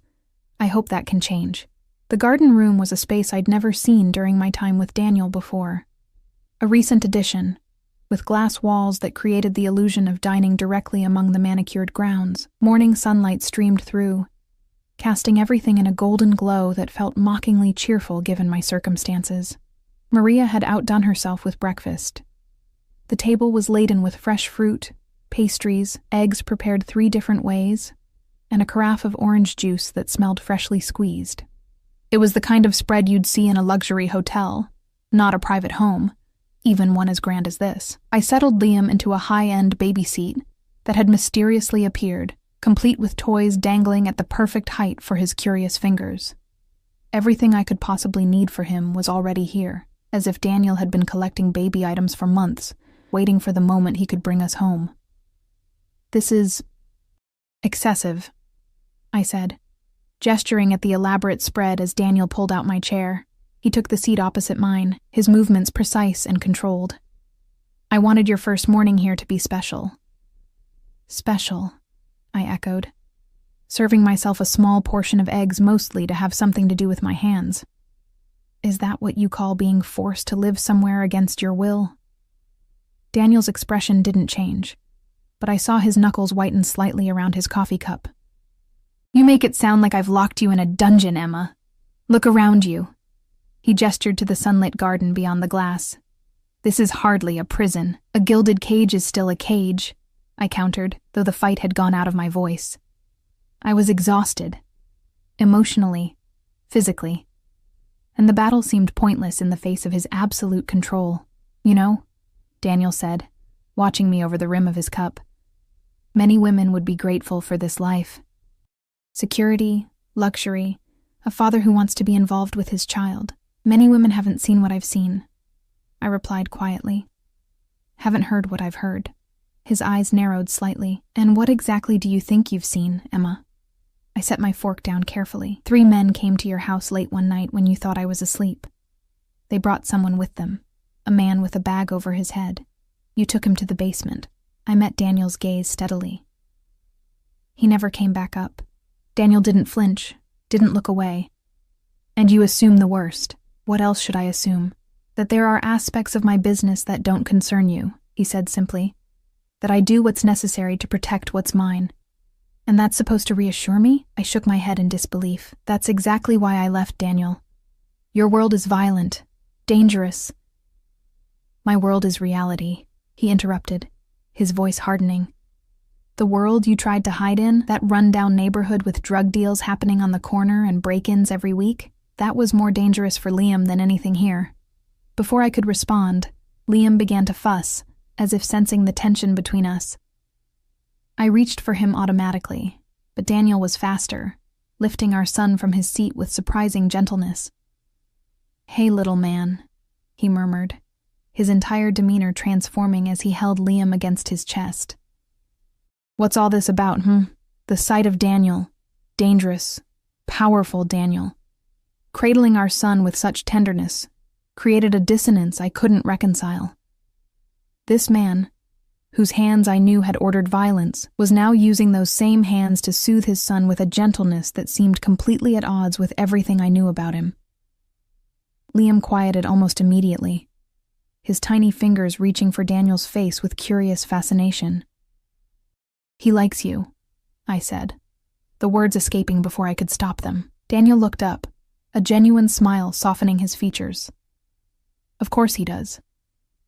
I hope that can change." The garden room was a space I'd never seen during my time with Daniel before. A recent addition, with glass walls that created the illusion of dining directly among the manicured grounds. Morning sunlight streamed through, casting everything in a golden glow that felt mockingly cheerful given my circumstances. Maria had outdone herself with breakfast. The table was laden with fresh fruit, pastries, eggs prepared 3 different ways, and a carafe of orange juice that smelled freshly squeezed. It was the kind of spread you'd see in a luxury hotel, not a private home, even one as grand as this. I settled Liam into a high-end baby seat that had mysteriously appeared, complete with toys dangling at the perfect height for his curious fingers. Everything I could possibly need for him was already here, as if Daniel had been collecting baby items for months, waiting for the moment he could bring us home. "This is excessive," I said, gesturing at the elaborate spread as Daniel pulled out my chair. He took the seat opposite mine, his movements precise and controlled. "I wanted your first morning here to be special." "Special," I echoed, serving myself a small portion of eggs mostly to have something to do with my hands. "Is that what you call being forced to live somewhere against your will?" Daniel's expression didn't change, but I saw his knuckles whiten slightly around his coffee cup. "You make it sound like I've locked you in a dungeon, Emma. Look around you." He gestured to the sunlit garden beyond the glass. "This is hardly a prison. A gilded cage is still a cage," I countered, though the fight had gone out of my voice. I was exhausted, emotionally, physically, and the battle seemed pointless in the face of his absolute control. "You know," Daniel said, watching me over the rim of his cup, "many women would be grateful for this life. Security, luxury, a father who wants to be involved with his child. Many women haven't seen what I've seen," I replied quietly. "Haven't heard what I've heard." His eyes narrowed slightly. "And what exactly do you think you've seen, Emma?" I set my fork down carefully. 3 men came to your house late one night when you thought I was asleep. They brought someone with them, a man with a bag over his head. You took him to the basement. I met Daniel's gaze steadily. He never came back up. Daniel didn't flinch, didn't look away. "And you assume the worst." "What else should I assume?" "That there are aspects of my business that don't concern you," he said simply. "That I do what's necessary to protect what's mine." "And that's supposed to reassure me?" I shook my head in disbelief. "That's exactly why I left, Daniel. Your world is violent, dangerous." "My world is reality," he interrupted, his voice hardening. "The world you tried to hide in, that run-down neighborhood with drug deals happening on the corner and break-ins every week, that was more dangerous for Liam than anything here." Before I could respond, Liam began to fuss, as if sensing the tension between us. I reached for him automatically, but Daniel was faster, lifting our son from his seat with surprising gentleness. "Hey, little man," he murmured, his entire demeanor transforming as he held Liam against his chest. "What's all this about, The sight of Daniel, dangerous, powerful Daniel, cradling our son with such tenderness, created a dissonance I couldn't reconcile. This man, whose hands I knew had ordered violence, was now using those same hands to soothe his son with a gentleness that seemed completely at odds with everything I knew about him. Liam quieted almost immediately, his tiny fingers reaching for Daniel's face with curious fascination. "He likes you," I said, the words escaping before I could stop them. Daniel looked up, a genuine smile softening his features. "Of course he does.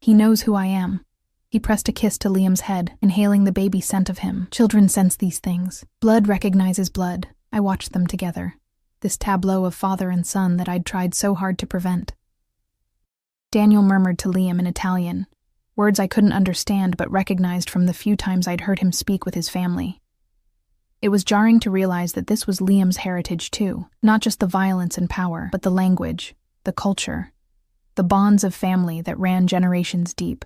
He knows who I am." He pressed a kiss to Liam's head, inhaling the baby scent of him. Children sense these things. Blood recognizes blood. I watched them together, this tableau of father and son that I'd tried so hard to prevent. Daniel murmured to Liam in Italian, words I couldn't understand but recognized from the few times I'd heard him speak with his family. It was jarring to realize that this was Liam's heritage too, not just the violence and power, but the language, the culture, the bonds of family that ran generations deep.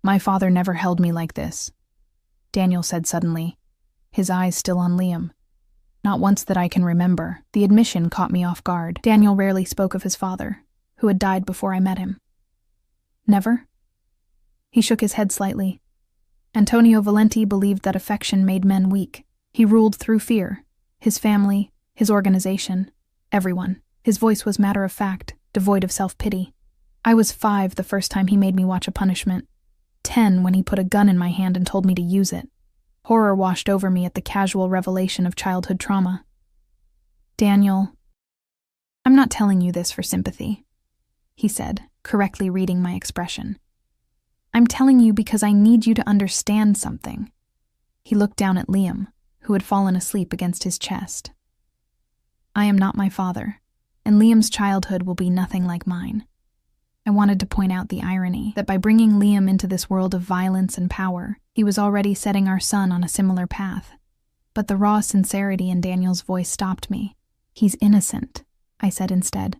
"My father never held me like this," Daniel said suddenly, his eyes still on Liam. "Not once that I can remember." The admission caught me off guard. Daniel rarely spoke of his father, who had died before I met him. "Never?" He shook his head slightly. Antonio Valenti believed that affection made men weak. He ruled through fear. His family, his organization, everyone. His voice was matter-of-fact, devoid of self-pity. I was 5 the first time he made me watch a punishment. 10 when he put a gun in my hand and told me to use it. Horror washed over me at the casual revelation of childhood trauma. "Daniel, I'm not telling you this for sympathy," he said, correctly reading my expression. "I'm telling you because I need you to understand something." He looked down at Liam, who had fallen asleep against his chest. "I am not my father, and Liam's childhood will be nothing like mine." I wanted to point out the irony that by bringing Liam into this world of violence and power, he was already setting our son on a similar path. But the raw sincerity in Daniel's voice stopped me. "He's innocent," I said instead,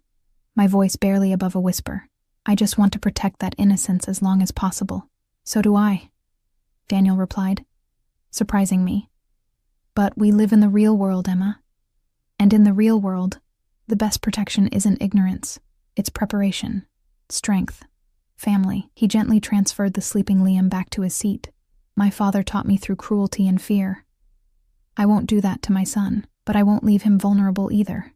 my voice barely above a whisper. "I just want to protect that innocence as long as possible." "So do I," Daniel replied, surprising me. "But we live in the real world, Emma. And in the real world, the best protection isn't ignorance, it's preparation, strength, family." He gently transferred the sleeping Liam back to his seat. "My father taught me through cruelty and fear. I won't do that to my son, but I won't leave him vulnerable either."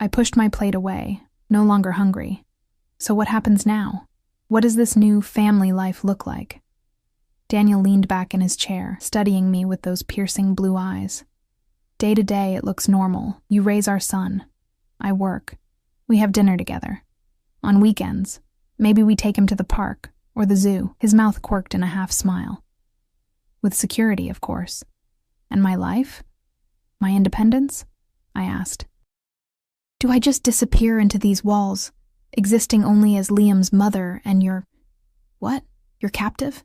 I pushed my plate away, no longer hungry. So what happens now? What does this new family life look like? Daniel leaned back in his chair, studying me with those piercing blue eyes. "Day to day, it looks normal. You raise our son. I work. We have dinner together. On weekends, maybe we take him to the park or the zoo." His mouth quirked in a half-smile. "With security, of course. And my life? My independence?" I asked. "Do I just disappear into these walls, existing only as Liam's mother and your... what? Your captive?"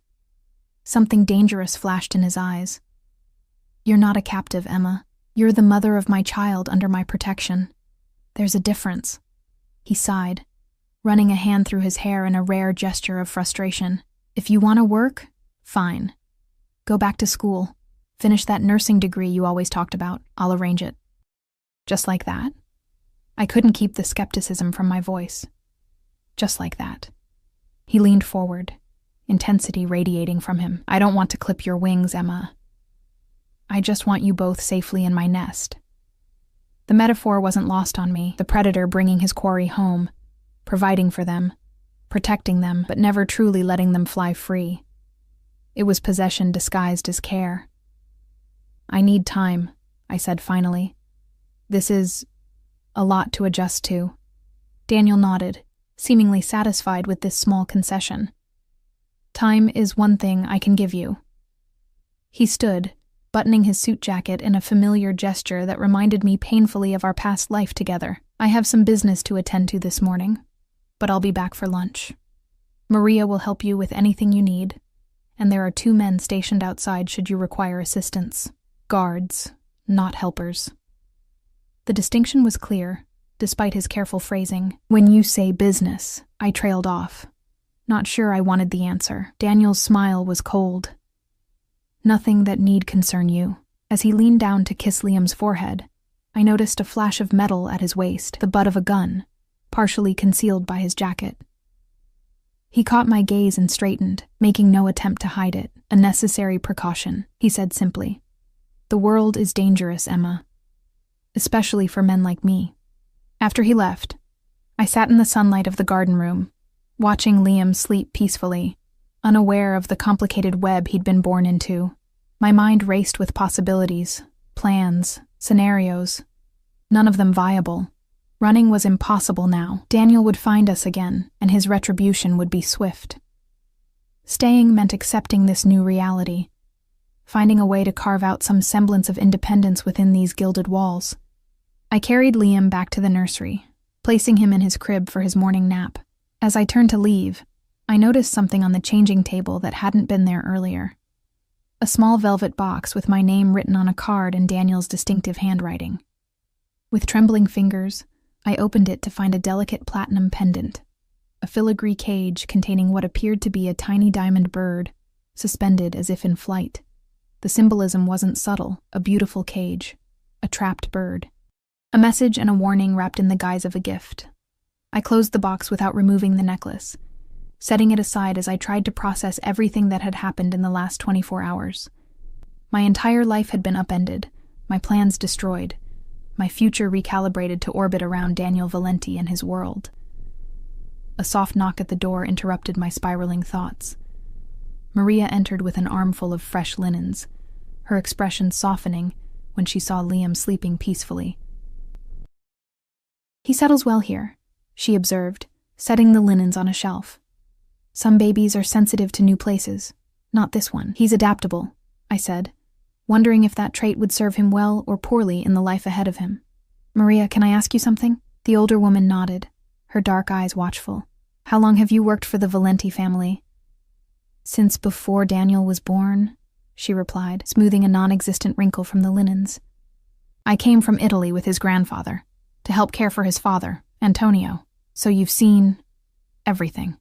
Something dangerous flashed in his eyes. "You're not a captive, Emma. You're the mother of my child under my protection. There's a difference." He sighed, running a hand through his hair in a rare gesture of frustration. "If you want to work, fine. Go back to school. Finish that nursing degree you always talked about. I'll arrange it." Just like that? I couldn't keep the skepticism from my voice. Just like that. He leaned forward, intensity radiating from him. "I don't want to clip your wings, Emma. I just want you both safely in my nest." The metaphor wasn't lost on me, the predator bringing his quarry home, providing for them, protecting them, but never truly letting them fly free. It was possession disguised as care. "I need time," I said finally. "This is a lot to adjust to." Daniel nodded, seemingly satisfied with this small concession. "Time is one thing I can give you." He stood, buttoning his suit jacket in a familiar gesture that reminded me painfully of our past life together. "I have some business to attend to this morning, but I'll be back for lunch. Maria will help you with anything you need, and there are 2 men stationed outside should you require assistance. Guards, not helpers." The distinction was clear, despite his careful phrasing. "When you say business," I trailed off, not sure I wanted the answer. Daniel's smile was cold. "Nothing that need concern you." As he leaned down to kiss Liam's forehead, I noticed a flash of metal at his waist, the butt of a gun, partially concealed by his jacket. He caught my gaze and straightened, making no attempt to hide it. "A necessary precaution," he said simply. "The world is dangerous, Emma, especially for men like me." After he left, I sat in the sunlight of the garden room, watching Liam sleep peacefully, unaware of the complicated web he'd been born into. My mind raced with possibilities, plans, scenarios, none of them viable. Running was impossible now. Daniel would find us again, and his retribution would be swift. Staying meant accepting this new reality, finding a way to carve out some semblance of independence within these gilded walls. I carried Liam back to the nursery, placing him in his crib for his morning nap. As I turned to leave, I noticed something on the changing table that hadn't been there earlier. A small velvet box with my name written on a card in Daniel's distinctive handwriting. With trembling fingers, I opened it to find a delicate platinum pendant, a filigree cage containing what appeared to be a tiny diamond bird, suspended as if in flight. The symbolism wasn't subtle, a beautiful cage, a trapped bird. A message and a warning wrapped in the guise of a gift. I closed the box without removing the necklace, setting it aside as I tried to process everything that had happened in the last 24 hours. My entire life had been upended, my plans destroyed, my future recalibrated to orbit around Daniel Valenti and his world. A soft knock at the door interrupted my spiraling thoughts. Maria entered with an armful of fresh linens, her expression softening when she saw Liam sleeping peacefully. "He settles well here," she observed, setting the linens on a shelf. "Some babies are sensitive to new places. Not this one. He's adaptable," I said, wondering if that trait would serve him well or poorly in the life ahead of him. "Maria, can I ask you something?" The older woman nodded, her dark eyes watchful. "How long have you worked for the Valenti family?" "Since before Daniel was born," she replied, smoothing a non-existent wrinkle from the linens. "I came from Italy with his grandfather, to help care for his father, Antonio. So you've seen everything."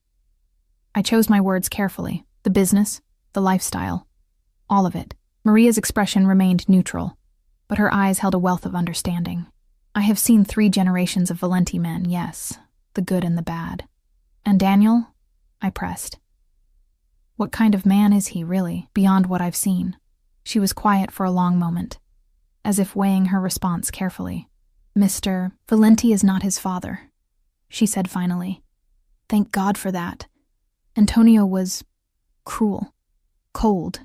I chose my words carefully. The business, the lifestyle, all of it. Maria's expression remained neutral, but her eyes held a wealth of understanding. "I have seen 3 generations of Valenti men, yes, the good and the bad. And Daniel?" I pressed. "What kind of man is he, really, beyond what I've seen?" She was quiet for a long moment, as if weighing her response carefully. "Mr. Valenti is not his father," she said finally. "Thank God for that. Antonio was cruel, cold.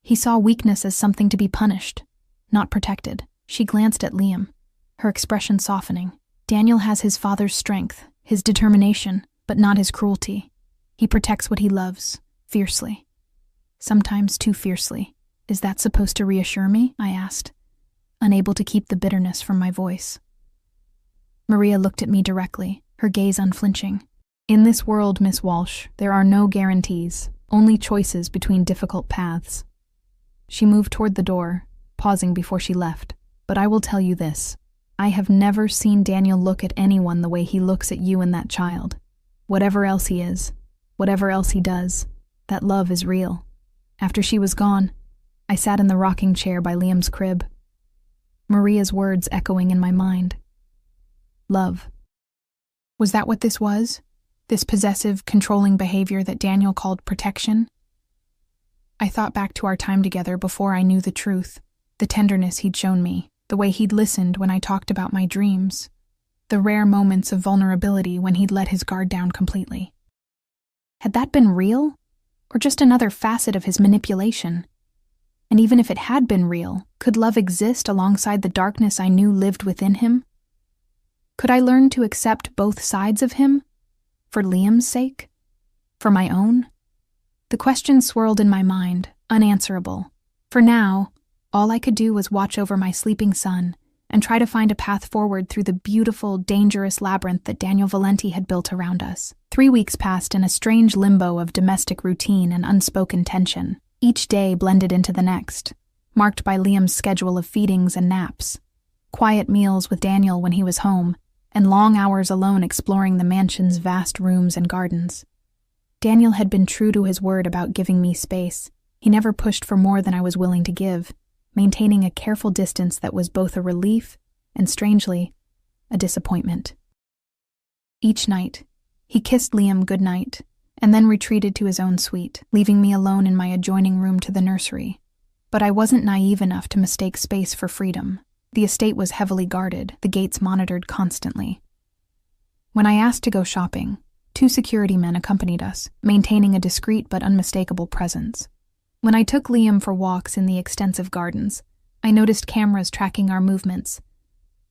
He saw weakness as something to be punished, not protected." She glanced at Liam, her expression softening. "Daniel has his father's strength, his determination, but not his cruelty. He protects what he loves, fiercely. Sometimes too fiercely. Is that supposed to reassure me?" I asked, unable to keep the bitterness from my voice. Maria looked at me directly, her gaze unflinching. "In this world, Miss Walsh, there are no guarantees, only choices between difficult paths." She moved toward the door, pausing before she left. "But I will tell you this. I have never seen Daniel look at anyone the way he looks at you and that child. Whatever else he is, whatever else he does, that love is real." After she was gone, I sat in the rocking chair by Liam's crib, Maria's words echoing in my mind. Love. Was that what this was? This possessive, controlling behavior that Daniel called protection? I thought back to our time together before I knew the truth, the tenderness he'd shown me, the way he'd listened when I talked about my dreams, the rare moments of vulnerability when he'd let his guard down completely. Had that been real, or just another facet of his manipulation? And even if it had been real, could love exist alongside the darkness I knew lived within him? Could I learn to accept both sides of him? For Liam's sake? For my own? The questions swirled in my mind, unanswerable. For now, all I could do was watch over my sleeping son and try to find a path forward through the beautiful, dangerous labyrinth that Daniel Valenti had built around us. 3 weeks passed in a strange limbo of domestic routine and unspoken tension. Each day blended into the next, marked by Liam's schedule of feedings and naps, quiet meals with Daniel when he was home, and long hours alone exploring the mansion's vast rooms and gardens. Daniel had been true to his word about giving me space. He never pushed for more than I was willing to give, maintaining a careful distance that was both a relief and, strangely, a disappointment. Each night, he kissed Liam goodnight, and then retreated to his own suite, leaving me alone in my adjoining room to the nursery. But I wasn't naive enough to mistake space for freedom. The estate was heavily guarded, the gates monitored constantly. When I asked to go shopping, 2 security men accompanied us, maintaining a discreet but unmistakable presence. When I took Liam for walks in the extensive gardens, I noticed cameras tracking our movements,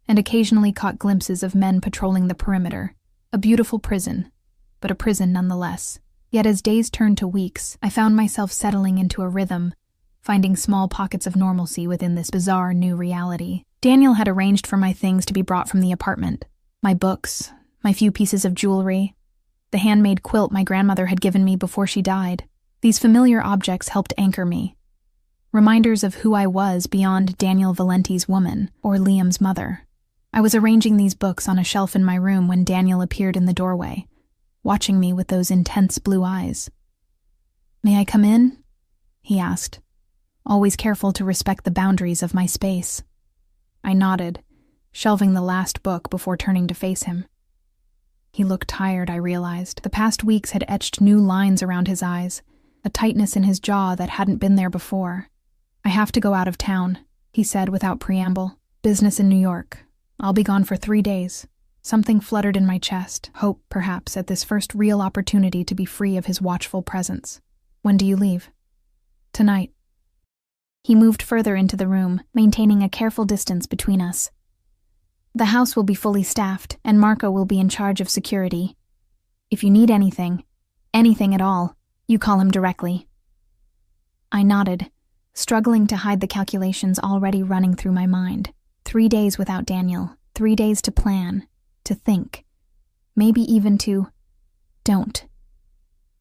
and occasionally caught glimpses of men patrolling the perimeter. A beautiful prison, but a prison nonetheless. Yet as days turned to weeks, I found myself settling into a rhythm, finding small pockets of normalcy within this bizarre new reality. Daniel had arranged for my things to be brought from the apartment. My books, my few pieces of jewelry, the handmade quilt my grandmother had given me before she died. These familiar objects helped anchor me, reminders of who I was beyond Daniel Valenti's woman or Liam's mother. I was arranging these books on a shelf in my room when Daniel appeared in the doorway, watching me with those intense blue eyes. "May I come in?" he asked, always careful to respect the boundaries of my space. I nodded, shelving the last book before turning to face him. He looked tired, I realized. The past weeks had etched new lines around his eyes, a tightness in his jaw that hadn't been there before. "I have to go out of town," he said without preamble. "Business in New York. I'll be gone for 3 days." Something fluttered in my chest, hope, perhaps, at this first real opportunity to be free of his watchful presence. "When do you leave?" "Tonight." He moved further into the room, maintaining a careful distance between us. "The house will be fully staffed, and Marco will be in charge of security. If you need anything at all, you call him directly." I nodded, struggling to hide the calculations already running through my mind. 3 days without Daniel, 3 days to plan, to think, maybe even to... "Don't,"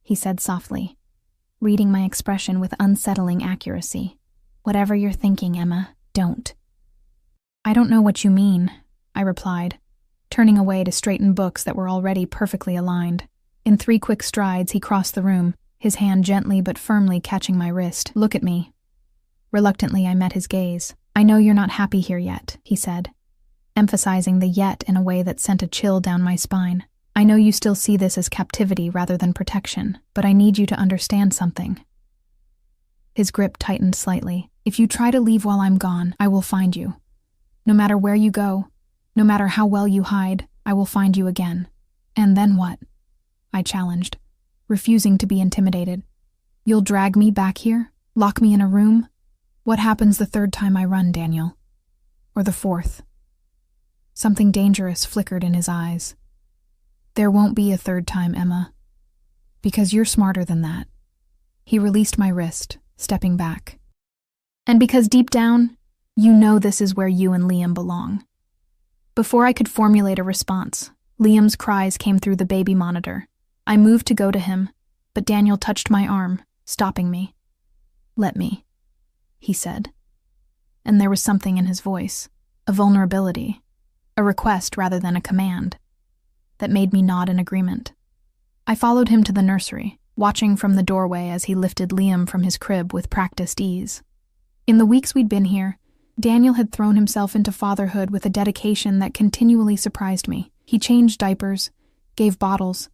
he said softly, reading my expression with unsettling accuracy. "Whatever you're thinking, Emma, don't." "I don't know what you mean," I replied, turning away to straighten books that were already perfectly aligned. In 3 quick strides, he crossed the room, his hand gently but firmly catching my wrist. "Look at me." Reluctantly, I met his gaze. "I know you're not happy here yet," he said, emphasizing the yet in a way that sent a chill down my spine. "I know you still see this as captivity rather than protection, but I need you to understand something." His grip tightened slightly. "If you try to leave while I'm gone, I will find you. No matter where you go, no matter how well you hide, I will find you again." "And then what?" I challenged, refusing to be intimidated. "You'll drag me back here? Lock me in a room? What happens the 3rd time I run, Daniel? Or the 4th? Something dangerous flickered in his eyes. "There won't be a 3rd time, Emma. Because you're smarter than that." He released my wrist, stepping back. "And because deep down, you know this is where you and Liam belong." Before I could formulate a response, Liam's cries came through the baby monitor. I moved to go to him, but Daniel touched my arm, stopping me. "Let me," he said. And there was something in his voice, a vulnerability, a request rather than a command, that made me nod in agreement. I followed him to the nursery, watching from the doorway as he lifted Liam from his crib with practiced ease. In the weeks we'd been here, Daniel had thrown himself into fatherhood with a dedication that continually surprised me. He changed diapers, gave bottles,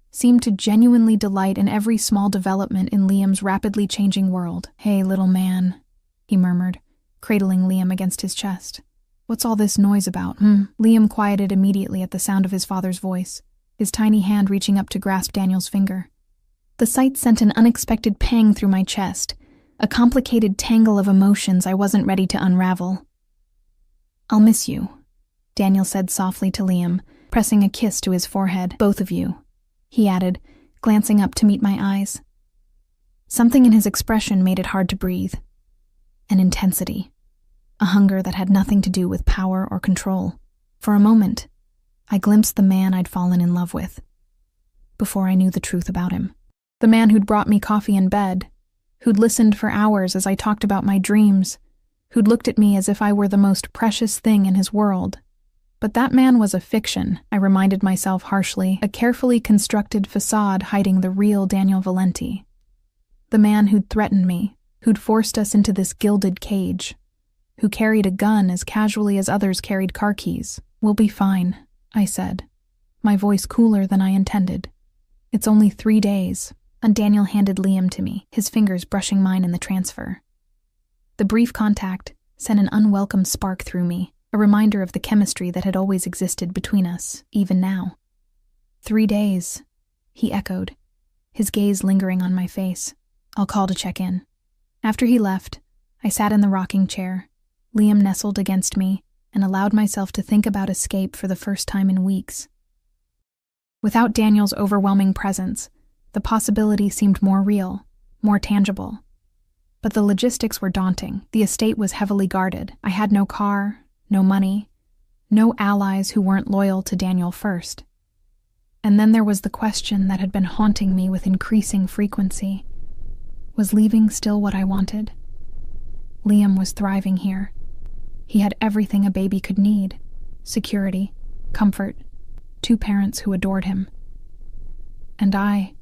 seemed to genuinely delight in every small development in Liam's rapidly changing world. "Hey, little man," he murmured, cradling Liam against his chest. "What's all this noise about, Liam quieted immediately at the sound of his father's voice, his tiny hand reaching up to grasp Daniel's finger. The sight sent an unexpected pang through my chest, a complicated tangle of emotions I wasn't ready to unravel. "I'll miss you," Daniel said softly to Liam, pressing a kiss to his forehead. "Both of you," he added, glancing up to meet my eyes. Something in his expression made it hard to breathe. An intensity, a hunger that had nothing to do with power or control. For a moment, I glimpsed the man I'd fallen in love with, before I knew the truth about him. The man who'd brought me coffee in bed, who'd listened for hours as I talked about my dreams, who'd looked at me as if I were the most precious thing in his world. But that man was a fiction, I reminded myself harshly, a carefully constructed facade hiding the real Daniel Valenti. The man who'd threatened me, who'd forced us into this gilded cage, who carried a gun as casually as others carried car keys. "We'll be fine," I said, my voice cooler than I intended. "It's only 3 days." And Daniel handed Liam to me, his fingers brushing mine in the transfer. The brief contact sent an unwelcome spark through me, a reminder of the chemistry that had always existed between us, even now. 3 days, he echoed, his gaze lingering on my face. "I'll call to check in." After he left, I sat in the rocking chair, Liam nestled against me, and allowed myself to think about escape for the first time in weeks. Without Daniel's overwhelming presence, the possibility seemed more real, more tangible. But the logistics were daunting. The estate was heavily guarded. I had no car, no money, no allies who weren't loyal to Daniel first. And then there was the question that had been haunting me with increasing frequency. Was leaving still what I wanted? Liam was thriving here. He had everything a baby could need: security, comfort, 2 parents who adored him. And I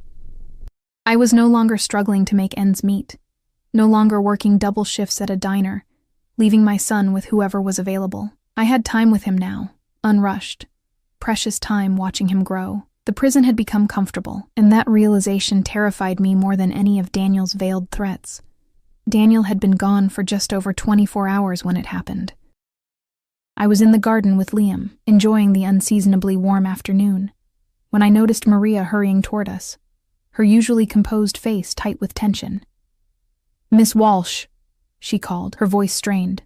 was no longer struggling to make ends meet, no longer working double shifts at a diner, leaving my son with whoever was available. I had time with him now, unrushed, precious time watching him grow. The prison had become comfortable, and that realization terrified me more than any of Daniel's veiled threats. Daniel had been gone for just over 24 hours when it happened. I was in the garden with Liam, enjoying the unseasonably warm afternoon, when I noticed Maria hurrying toward us, her usually composed face tight with tension. "Miss Walsh," she called, her voice strained.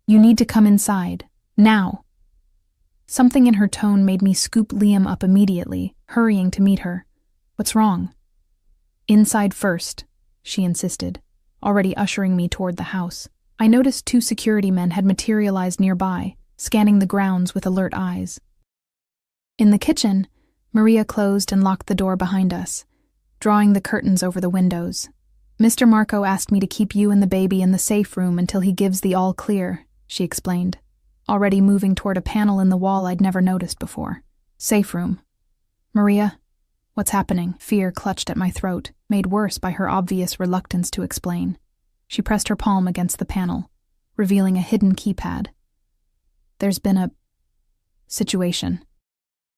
"You need to come inside, now." Something in her tone made me scoop Liam up immediately, hurrying to meet her. "What's wrong?" "Inside first," she insisted, already ushering me toward the house. I noticed 2 security men had materialized nearby, scanning the grounds with alert eyes. In the kitchen, Maria closed and locked the door behind us, drawing the curtains over the windows. "Mr. Marco asked me to keep you and the baby in the safe room until he gives the all clear," she explained, already moving toward a panel in the wall I'd never noticed before. "Safe room. Maria, what's happening?" Fear clutched at my throat, made worse by her obvious reluctance to explain. She pressed her palm against the panel, revealing a hidden keypad. "There's been a situation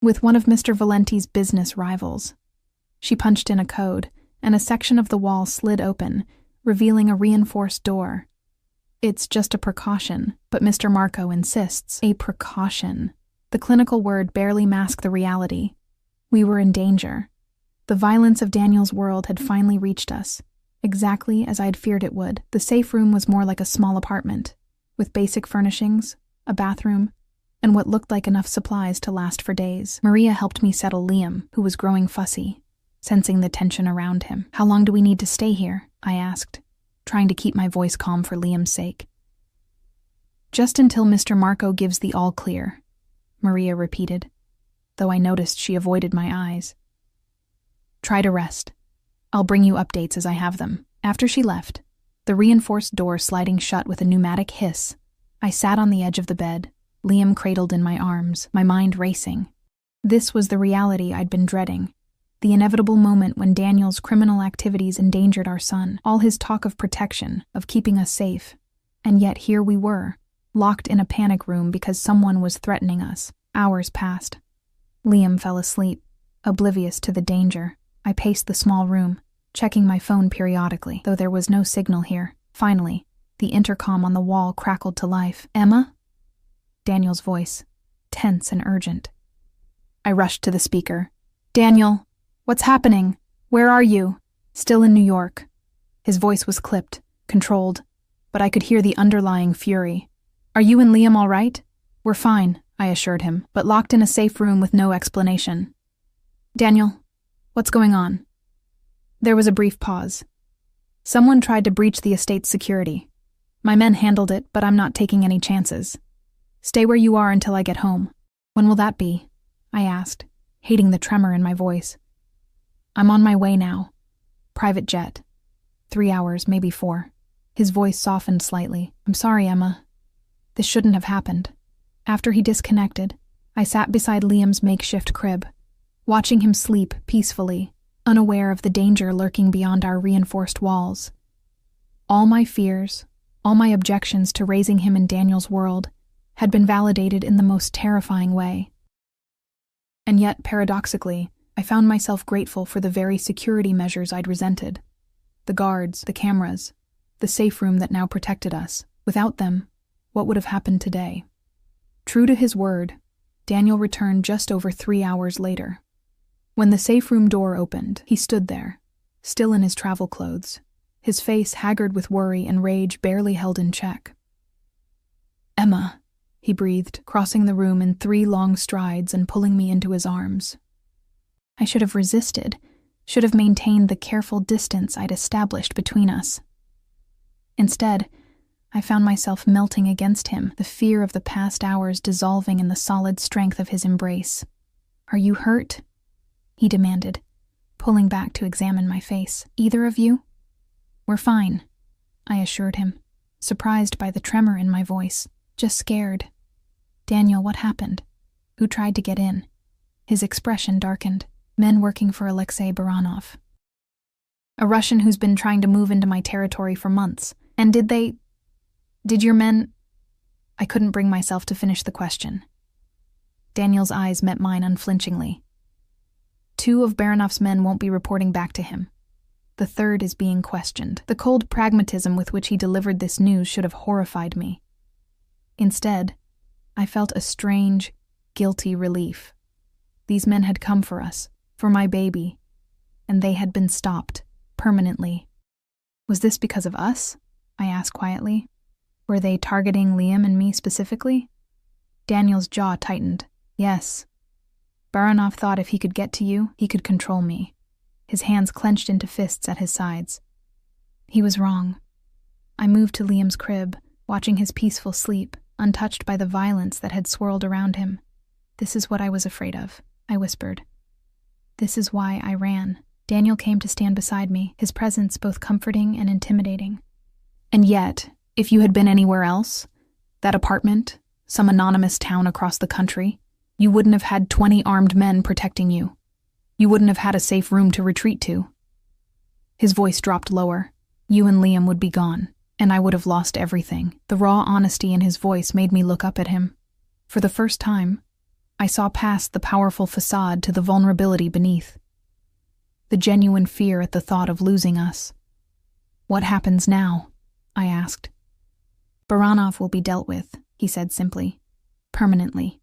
with one of Mr. Valenti's business rivals." She punched in a code, and a section of the wall slid open, revealing a reinforced door. "It's just a precaution, but Mr. Marco insists." A precaution. The clinical word barely masked the reality. We were in danger. The violence of Daniel's world had finally reached us, exactly as I'd feared it would. The safe room was more like a small apartment, with basic furnishings, a bathroom, and what looked like enough supplies to last for days. Maria helped me settle Liam, who was growing fussy, sensing the tension around him. "How long do we need to stay here?" I asked, trying to keep my voice calm for Liam's sake. "Just until Mr. Marco gives the all clear," Maria repeated, though I noticed she avoided my eyes. "Try to rest. I'll bring you updates as I have them." After she left, the reinforced door sliding shut with a pneumatic hiss, I sat on the edge of the bed, Liam cradled in my arms, my mind racing. This was the reality I'd been dreading. The inevitable moment when Daniel's criminal activities endangered our son, all his talk of protection, of keeping us safe. And yet here we were, locked in a panic room because someone was threatening us. Hours passed. Liam fell asleep, oblivious to the danger. I paced the small room, checking my phone periodically, though there was no signal here. Finally, the intercom on the wall crackled to life. "Emma?" Daniel's voice, tense and urgent. I rushed to the speaker. "Daniel, what's happening? Where are you?" "Still in New York." His voice was clipped, controlled, but I could hear the underlying fury. "Are you and Liam all right?" "We're fine," I assured him, but locked in a safe room with no explanation. "Daniel, what's going on?" There was a brief pause. "Someone tried to breach the estate's security. My men handled it, but I'm not taking any chances. Stay where you are until I get home." "When will that be?" I asked, hating the tremor in my voice. "I'm on my way now. Private jet. 3 hours, maybe 4. His voice softened slightly. "I'm sorry, Emma. This shouldn't have happened." After he disconnected, I sat beside Liam's makeshift crib, watching him sleep peacefully, unaware of the danger lurking beyond our reinforced walls. All my fears, all my objections to raising him in Daniel's world, had been validated in the most terrifying way. And yet, paradoxically, I found myself grateful for the very security measures I'd resented. The guards, the cameras, the safe room that now protected us. Without them, what would have happened today? True to his word, Daniel returned just over 3 hours later. When the safe room door opened, he stood there, still in his travel clothes, his face haggard with worry and rage barely held in check. "Emma," he breathed, crossing the room in 3 long strides and pulling me into his arms. I should have resisted, should have maintained the careful distance I'd established between us. Instead, I found myself melting against him, the fear of the past hours dissolving in the solid strength of his embrace. "Are you hurt?" he demanded, pulling back to examine my face. "Either of you?" "We're fine," I assured him, surprised by the tremor in my voice. "Just scared." "Daniel, what happened? Who tried to get in?" His expression darkened. "Men working for Alexei Baranov. A Russian who's been trying to move into my territory for months. And did your men—" I couldn't bring myself to finish the question. Daniel's eyes met mine unflinchingly. "2 of Baranov's men won't be reporting back to him. The 3rd is being questioned." The cold pragmatism with which he delivered this news should have horrified me. Instead, I felt a strange, guilty relief. These men had come for us, for my baby, and they had been stopped, permanently. Was this because of us? I asked quietly. Were they targeting Liam and me specifically? Daniel's jaw tightened. Yes. Baranov thought if he could get to you, he could control me. His hands clenched into fists at his sides. He was wrong. I moved to Liam's crib, watching his peaceful sleep, untouched by the violence that had swirled around him. "This is what I was afraid of," I whispered. "This is why I ran." Daniel came to stand beside me, his presence both comforting and intimidating. "And yet, if you had been anywhere else, that apartment, some anonymous town across the country, you wouldn't have had 20 armed men protecting you. You wouldn't have had a safe room to retreat to." His voice dropped lower. "You and Liam would be gone, and I would have lost everything." The raw honesty in his voice made me look up at him. For the first time, I saw past the powerful facade to the vulnerability beneath. The genuine fear at the thought of losing us. "What happens now?" I asked. "Baranov will be dealt with," he said simply. "Permanently.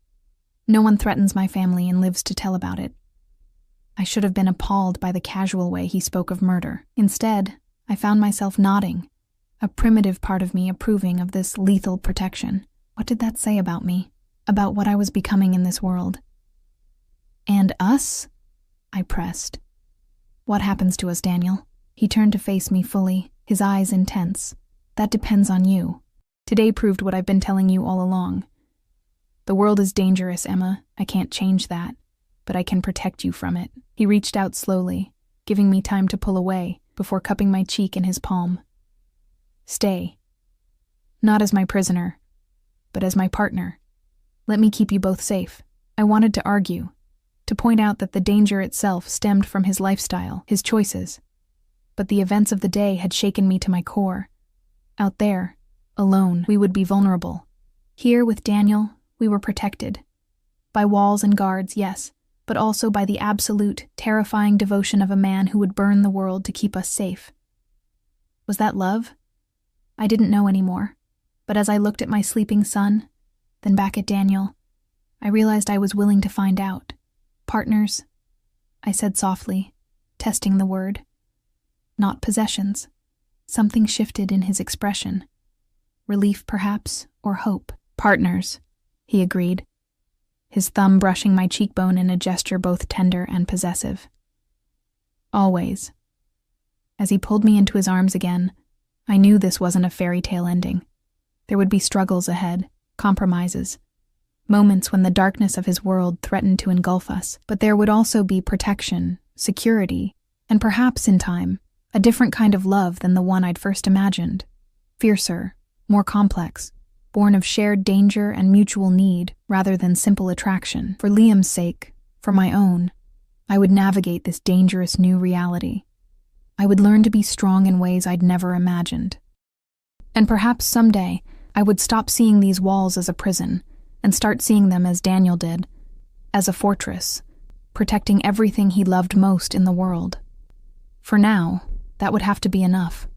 No one threatens my family and lives to tell about it." I should have been appalled by the casual way he spoke of murder. Instead, I found myself nodding, a primitive part of me approving of this lethal protection. What did that say about me? About what I was becoming in this world? "And us?" I pressed. "What happens to us, Daniel?" He turned to face me fully, his eyes intense. "That depends on you. Today proved what I've been telling you all along. The world is dangerous, Emma. I can't change that, but I can protect you from it." He reached out slowly, giving me time to pull away before cupping my cheek in his palm. "Stay. Not as my prisoner, but as my partner. Let me keep you both safe." I wanted to argue, to point out that the danger itself stemmed from his lifestyle, his choices. But the events of the day had shaken me to my core. Out there, alone, we would be vulnerable. Here with Daniel, we were protected. By walls and guards, yes, but also by the absolute, terrifying devotion of a man who would burn the world to keep us safe. Was that love? I didn't know anymore, but as I looked at my sleeping son, then back at Daniel, I realized I was willing to find out. "Partners," I said softly, testing the word. "Not possessions." Something shifted in his expression. Relief, perhaps, or hope. "Partners," he agreed, his thumb brushing my cheekbone in a gesture both tender and possessive. "Always." As he pulled me into his arms again, I knew this wasn't a fairy tale ending. There would be struggles ahead, compromises, moments when the darkness of his world threatened to engulf us, but there would also be protection, security, and perhaps, in time, a different kind of love than the one I'd first imagined. Fiercer, more complex, born of shared danger and mutual need rather than simple attraction. For Liam's sake, for my own, I would navigate this dangerous new reality. I would learn to be strong in ways I'd never imagined. And perhaps someday, I would stop seeing these walls as a prison and start seeing them as Daniel did, as a fortress, protecting everything he loved most in the world. For now, that would have to be enough.